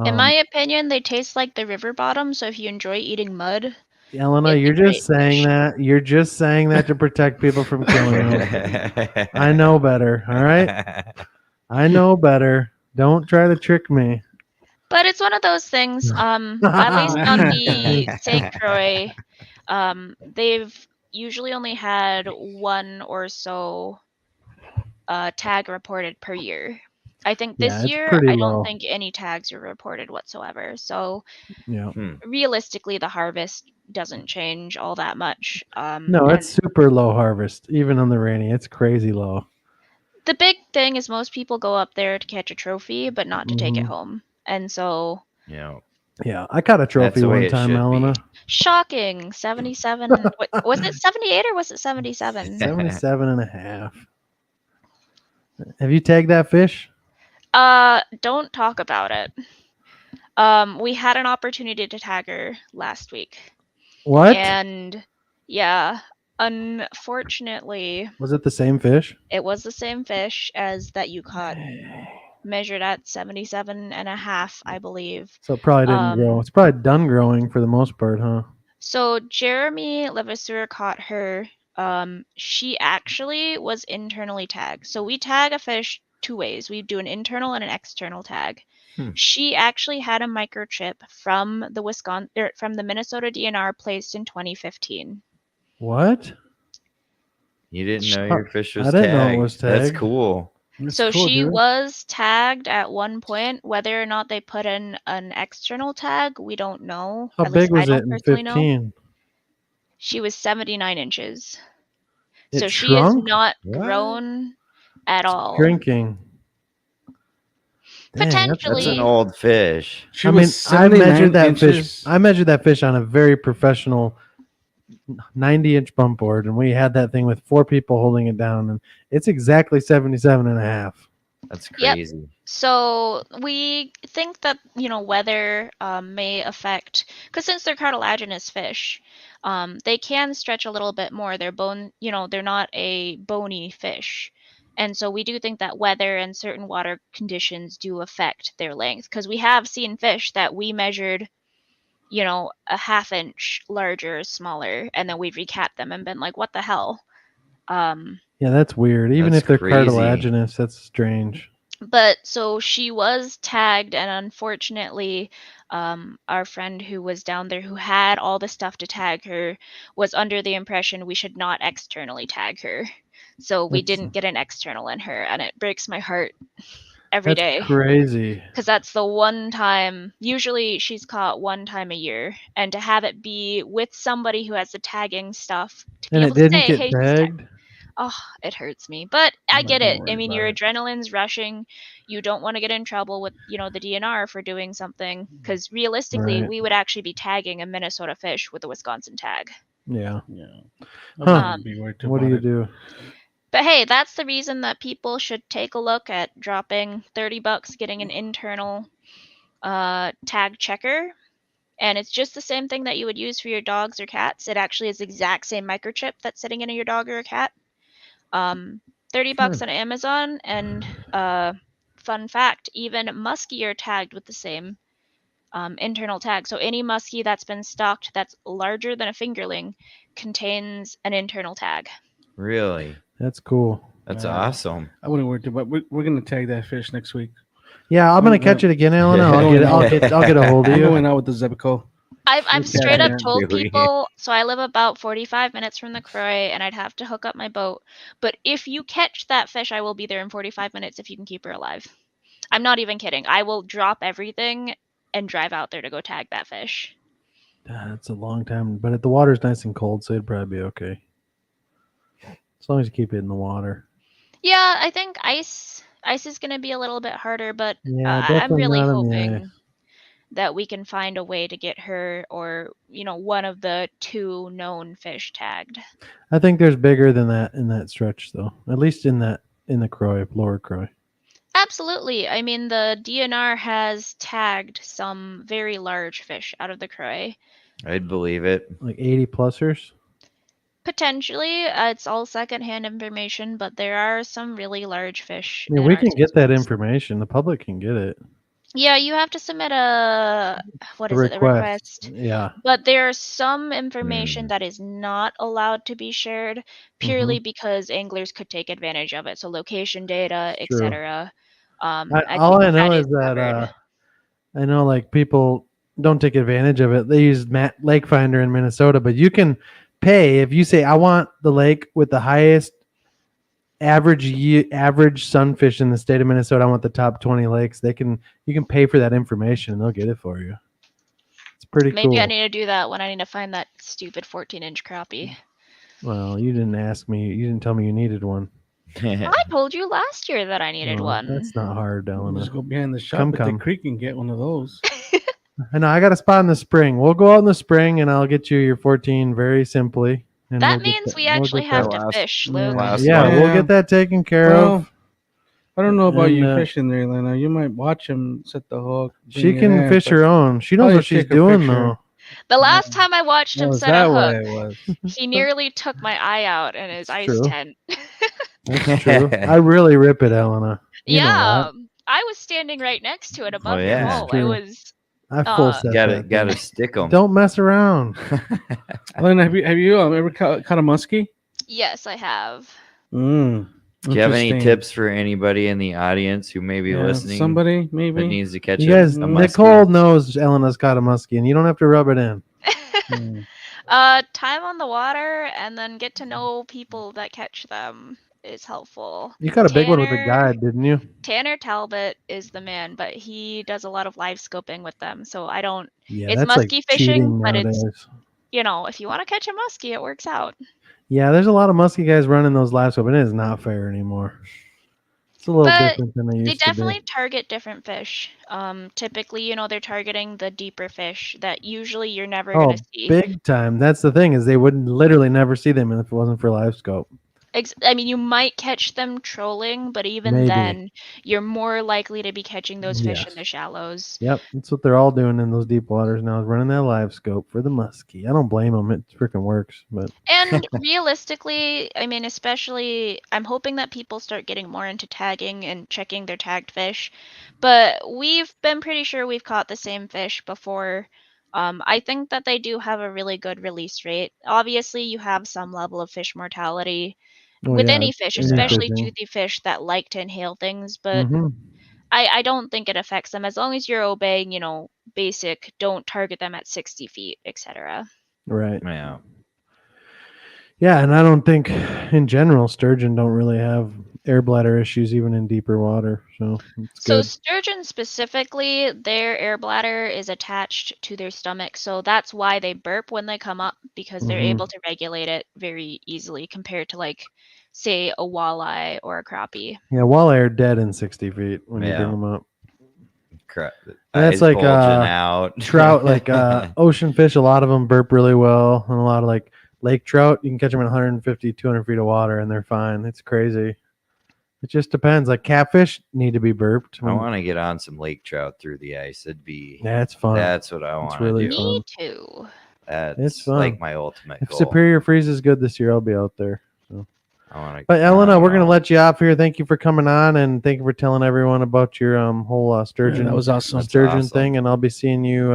In my opinion, they taste like the river bottom, so if you enjoy eating mud, Elena, it's a you're great just saying fish. that. You're just saying that to protect people from killing them. I know better. All right. I know better. Don't try to trick me. But it's one of those things, at least on the St. Croix, they've usually only had one or so tag reported per year. I think Yeah, this it's year, pretty I low. don't think any tags were reported whatsoever. So Yeah. realistically, the harvest doesn't change all that much. No, it's super low harvest, even on the rainy. It's crazy low. The big thing is most people go up there to catch a trophy, but not to take it Mhm. home. And so, Yeah. Yeah, I caught a trophy the way one it time, should be. Elena. shocking. 77. Was it 78 or was it 77? 77 and a half. Have you tagged that fish? Don't talk about it. We had an opportunity to tag her last week. What? And yeah, unfortunately, Was it the same fish? it was the same fish as that you caught, measured at 77 and a half, I believe. So it probably didn't grow. It's probably done growing for the most part, huh? So Jeremy Levasseur caught her. She actually was internally tagged. So we tag a fish two ways. We do an internal and an external tag. She actually had a microchip from the from the Minnesota DNR placed in 2015. What? You didn't know your fish was I tagged. didn't know it was That's tagged. cool. That's So cool, she dude. was tagged at one point. Whether or not they put in an external tag, we don't know. How At big least I was it don't in personally know. 15? She was 79 inches. It So she is shrunk? not What? grown at all. Drinking. Dang, That's Potentially. an old fish. She I mean, was I measured 79 that inches. fish. I measured that fish on a very professional 90-inch bump board, and we had that thing with 4 people holding it down, and it's exactly 77 and a half. That's Yep. crazy. So we think that weather may affect, because since they're cartilaginous fish, they can stretch a little bit more. Their bone, they're not a bony fish, and so we do think that weather and certain water conditions do affect their length. Because we have seen fish that we measured, a half inch larger, or smaller, and then we've recapped them and been like, "What the hell?" Yeah, that's weird. Even That's if they're crazy. cartilaginous, that's strange. But so she was tagged, and unfortunately, our friend who was down there who had all the stuff to tag her was under the impression we should not externally tag her. So we That's- didn't get an external in her, and it breaks my heart every That's day. crazy. Because that's the one time, usually she's caught one time a year, and to have it be with somebody who has the tagging stuff to be And it able to didn't say, get hey, she's tagged. tagged? Oh, it hurts me. But I No, get don't it. I worry mean, about your it. adrenaline's rushing. You don't want to get in trouble with, the DNR for doing something. Because realistically, Right. we would actually be tagging a Minnesota fish with a Wisconsin tag. Yeah. Yeah. I Huh. wouldn't be worried What do about you it. do? But hey, that's the reason that people should take a look at dropping $30, getting an internal tag checker. And it's just the same thing that you would use for your dogs or cats. It actually is the exact same microchip that's sitting in your dog or a cat. $30 on Amazon, and fun fact, even muskie are tagged with the same internal tag. So any muskie that's been stocked that's larger than a fingerling contains an internal tag. Really? That's cool. That's Yeah. awesome. I wouldn't worry about it. We're going to tag that fish next week. Yeah, I'm gonna catch it again, Elena. I'll get a hold of I'm you. going out with the Zebco. I've straight up told Really? people, so I live about 45 minutes from the Croy, and I'd have to hook up my boat. But if you catch that fish, I will be there in 45 minutes if you can keep her alive. I'm not even kidding. I will drop everything and drive out there to go tag that fish. That's a long time, but the water's nice and cold, so it'd probably be okay. As long as you keep it in the water. Yeah, I think ice is going to be a little bit harder, but Yeah, I'm definitely really not on the hoping ice. that we can find a way to get her, or one of the 2 known fish tagged. I think there's bigger than that in that stretch, though. At least in the Croy, lower Croy. Absolutely. I mean, the DNR has tagged some very large fish out of the Croy. I'd believe it. Like 80 plusers. Potentially, it's all secondhand information, but there are some really large fish. Yeah, in we our can get that systems. information. The public can get it. Yeah, you have to submit a A request. Yeah. But there's some information that is not allowed to be shared purely because anglers could take advantage of it. So location data, True. etc. All I know is that I know like people don't take advantage of it. They use Lake Finder in Minnesota, but you can pay if you say I want the lake with the highest average sunfish in the state of Minnesota. I want the top 20 lakes. You can pay for that information and they'll get it for you. It's pretty cool. Maybe I need to do that when I need to find that stupid 14-inch crappie. Well, you didn't ask me. You didn't tell me you needed one. I told you last year that I needed Oh, one. that's not hard, We'll Elena. just go behind the shop Come, at come. the creek and get one of those. I know I got a spot in the spring. We'll go out in the spring, and I'll get you your 14 very simply. And That we'll get means we we'll actually get have that. to last- fish, Yeah. Luke. Last Yeah, one. we'll get that taken care Well, of. I don't know about And, you fishing there, Lena. You might watch him set the hook. She bring it can in, fish but- her own. She knows Probably what she's take a doing, picture. though. The last time I watched him Oh, is set a that hook, what it was? he nearly took my eye out in his ice true. tent. That's true. I really rip it, Elena. You know Yeah, that. I was standing right next to it above your yeah. hole. It True. was I full Uh, set gotta that gotta thing. stick them. Don't mess around. Lena, have you ever caught a muskie? yes, I have. Mm, Do you have any interesting. tips for anybody in the audience who may be Yeah, listening somebody that maybe. needs to catch You a guys, muskie? Nicole knows Elena's caught a muskie, and you don't have to rub it in. Mm. Time on the water and then get to know people that catch them is helpful. You caught a big one with a Tanner- guide, didn't you? Tanner Talbot is the man, but he does a lot of live scoping with them, so I don't. Yeah, It's that's like muskie fishing, cheating but it's nowadays. if you want to catch a muskie, it works out. Yeah, there's a lot of muskie guys running those live scope, and it is not fair anymore. It's a little But different than they They used to definitely be. target different fish. Typically, they're targeting the deeper fish that usually you're never Oh, gonna see. big time. That's the thing, is they would literally never see them if it wasn't for live scope. I mean, you might catch them trolling, but even Maybe. then, you're more likely to be catching those fish in Yes. the shallows. Yep, that's what they're all doing in those deep waters now, is running that live scope for the muskie. I don't blame them. It freaking works. But And realistically, I mean, especially, I'm hoping that people start getting more into tagging and checking their tagged fish. But we've been pretty sure we've caught the same fish before. I think that they do have a really good release rate. Obviously, you have some level of fish mortality with any fish, any especially fishing. toothy fish that like to inhale things. But Mhm. I don't think it affects them as long as you're obeying, basic, don't target them at 60 feet, etc. Right. Yeah. Yeah, and I don't think in general sturgeon don't really have air bladder issues even in deeper water. So it's So good. sturgeon specifically, their air bladder is attached to their stomach, so that's why they burp when they come up, because they're Mhm. able to regulate it very easily compared to, like, say, a walleye or a crappie. Yeah, walleye are dead in 60 feet when you Yeah. bring them up. Crap. That's Eyes like, bulging out. Trout, like ocean fish, a lot of them burp really well, and a lot of like lake trout, you can catch them in 150, 200 feet of water, and they're fine. It's crazy. It just depends. Like catfish need to be burped. I want to get on some lake trout through the ice. It'd be That's fun. that's what I want to really do. fun. Me too. That's It's fun. like my ultimate If goal. Superior freezes good this year, I'll be out there. I want to. But Elena, we're gonna let you off here. Thank you for coming on, and thank you for telling everyone about your whole sturgeon. Yeah, that was awesome. That's Sturgeon awesome. thing, and I'll be seeing you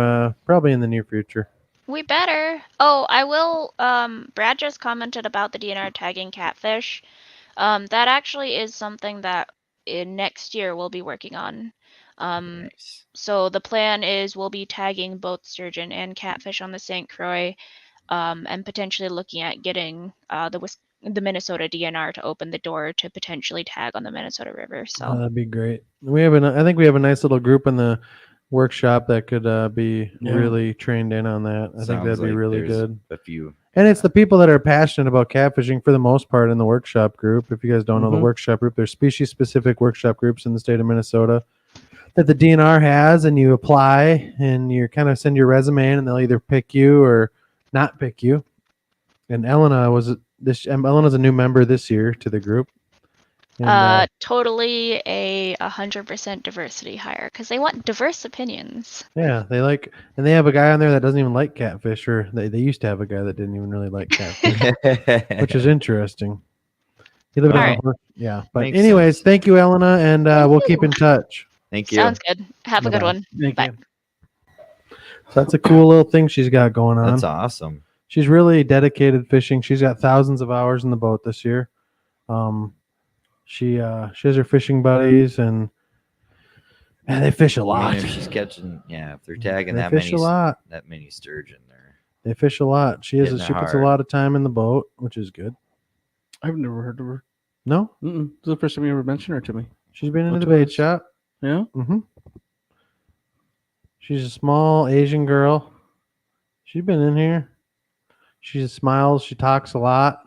probably in the near future. We better. Oh, I will. Brad just commented about the DNR tagging catfish. That actually is something that in next year we'll be working on. Nice. So the plan is we'll be tagging both sturgeon and catfish on the St. Croix, and potentially looking at getting the Minnesota DNR to open the door to potentially tag on the Minnesota River. So That'd be great. I think we have a nice little group in the workshop that could be really trained in on that. I think Sounds that'd be like really there's good. A few. And it's the people that are passionate about catfishing for the most part in the workshop group. If you guys don't know the Mhm. workshop group, there's species-specific workshop groups in the state of Minnesota that the DNR has, and you apply and you kind of send your resume in, and they'll either pick you or not pick you. And Elena's a new member this year to the group. And, totally a 100% diversity hire because they want diverse opinions. yeah, and they have a guy on there that doesn't even like catfish, or they used to have a guy that didn't even really like catfish, which is interesting. He lived All on right. a horse. Yeah, but Makes anyways, sense. thank you, Elena, and we'll keep in touch. Thank you. Sounds good. Have a good Bye-bye. one. Thank Bye. you. So that's a cool little thing she's got going on. That's awesome. She's really dedicated fishing. She's got thousands of hours in the boat this year. She has her fishing buddies, and man, they fish a lot. Even if she's catching, if they're tagging They that fish many, a lot. that many sturgeon there. They fish a lot. She Hitting it puts a hard. lot of time in the boat, which is good. I've never heard of her. No, Mm-mm. This is the first time you ever mentioned her to me. she's been in What's the bait hers? shop. Yeah. Mm-hmm. She's a small Asian girl. She's been in here. She smiles. She talks a lot.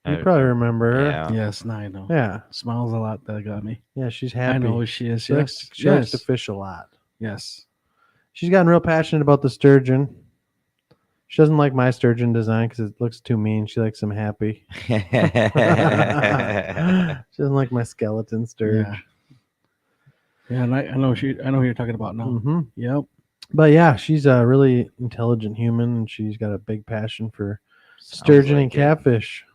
I You probably remember her. Yeah. Yes, now I know. Yeah. Smiles a lot. That got me. Yeah, she's happy. I know who she is. She likes, Yes. she likes Yes. to fish a lot. Yes. She's gotten real passionate about the sturgeon. She doesn't like my sturgeon design because it looks too mean. She likes them happy. She doesn't like my skeleton sturgeon. Yeah, and I know who you're talking about now. Mm-hmm. Yep. But yeah, she's a really intelligent human, and she's got a big passion for sturgeon and like it. catfish.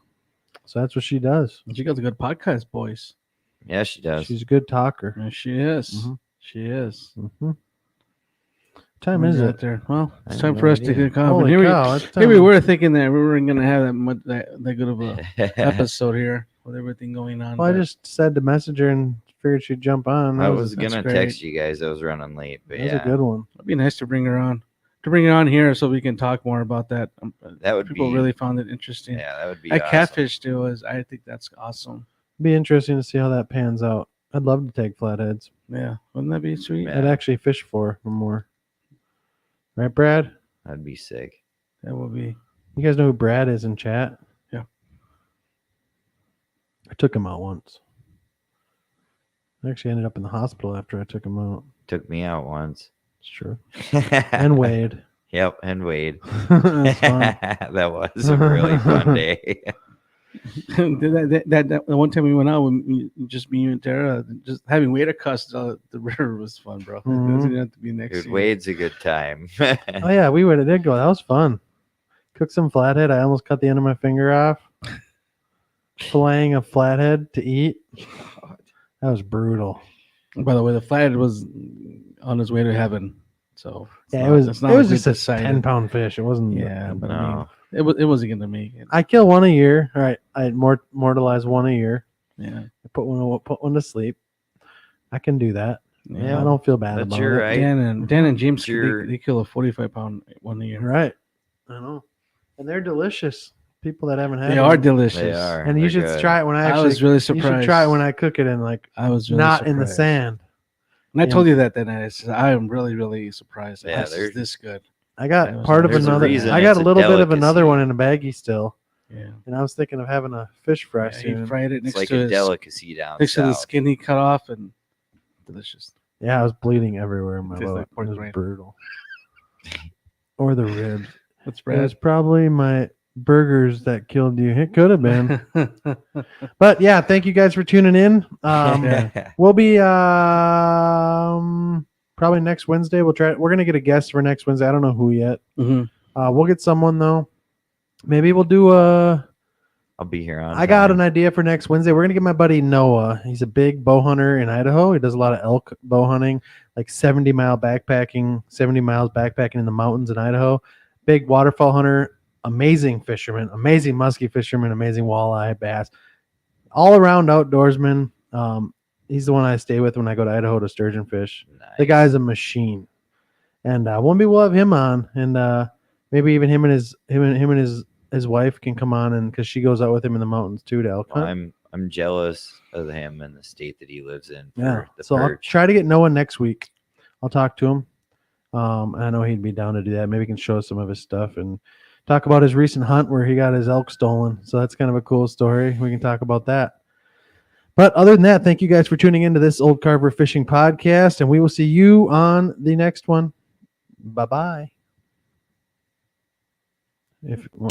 So that's what she does. She got a good podcast, boys. Yeah, she does. She's a good talker. Yeah, she is. Mhm. She is. Mm-hmm. Time What is that it? there? Well, I it's have time no for us idea. to get off. Holy And cow, it's here we time. were thinking that we weren't going to have that good of a episode here with everything going on. Well, I but just said to message her and figured she'd jump on. I That was that's gonna great. text you guys. I was running late, but that was yeah, a good one. it'd be nice to bring her on. To bring her on here so we can talk more about that. that would People be really found it interesting. Yeah, that would be That awesome. catfish too is. I think that's awesome. Be interesting to see how that pans out. I'd love to take flatheads. Yeah, wouldn't that be sweet? Yeah. I'd actually fish for more. Right, Brad? That'd be sick. That would be. You guys know who Brad is in chat? Yeah. I took him out once. I actually ended up in the hospital after I took him out. Took me out once. It's true. And Wade. Yep, and Wade. That's fun. That was a really fun day. that the one time we went out, just me and Tara, just having Wade across the river was fun, bro. Mhm. It doesn't have to be next Dude, year. Wade's a good time. Oh yeah, we did go. That was fun. Cooked some flathead. I almost cut the end of my finger off. Filleting a flathead to eat. That was brutal. By the way, the flathead was on his way to heaven. So it's Yeah, not- it was. it's It not was like we just a decided. 10-pound fish. It wasn't. Yeah, but I mean, No. it wasn't gonna make it. I kill one a year. All right, I mortalize one a year. Yeah, I put one to sleep. I can do that. yeah. I don't feel bad That's about your it. right. Dan and James, It's your- they kill a 45-pound one a year. Right. I know. And they're delicious. People that haven't had They them. are delicious. They are. And you They're should good. try it when I I actually. was really You surprised. should try it when I cook it in I was really not in the surprised. sand. And I Yeah. told you that night. I said I am really, really surprised. Yeah, This they're- is this good. I got There's part of a another. reason I got it's a a little bit of another delicacy. one in a baggie still, Yeah. and I was thinking of having a fish fry Yeah, soon. he fried it It's next like to a his delicacy down next to the south. skin he cut off, and delicious. Yeah, I was bleeding everywhere in my Tastes boat. like pork It was brain. brutal. Or the ribs. What's It was Brad? probably my burgers that killed you. It could have been. But yeah, thank you guys for tuning in. Yeah. We'll be probably next Wednesday. We're gonna get a guest for next Wednesday. I don't know who yet. Mhm. We'll get someone though. Maybe we'll do I'll be here on. I got time. an idea for next Wednesday. We're gonna get my buddy Noah. He's a big bow hunter in Idaho. He does a lot of elk bow hunting, like 70 miles backpacking in the mountains in Idaho. Big waterfowl hunter, amazing fisherman, amazing muskie fisherman, amazing walleye, bass, all around outdoorsman. He's the one I stay with when I go to Idaho to sturgeon fish. The Nice. guy's a machine, and one day we'll have him on, and maybe even him and his wife can come on, and because she goes out with him in the mountains too to elk Well, hunt. I'm jealous of him and the state that he lives in. For Yeah, the so I'll perch. try to get Noah next week. I'll talk to him. I know he'd be down to do that. Maybe he can show us some of his stuff and talk about his recent hunt where he got his elk stolen. So that's kind of a cool story. We can talk about that. But other than that, thank you guys for tuning into this Old Carver Fishing Podcast, and we will see you on the next one. Bye-bye. If well,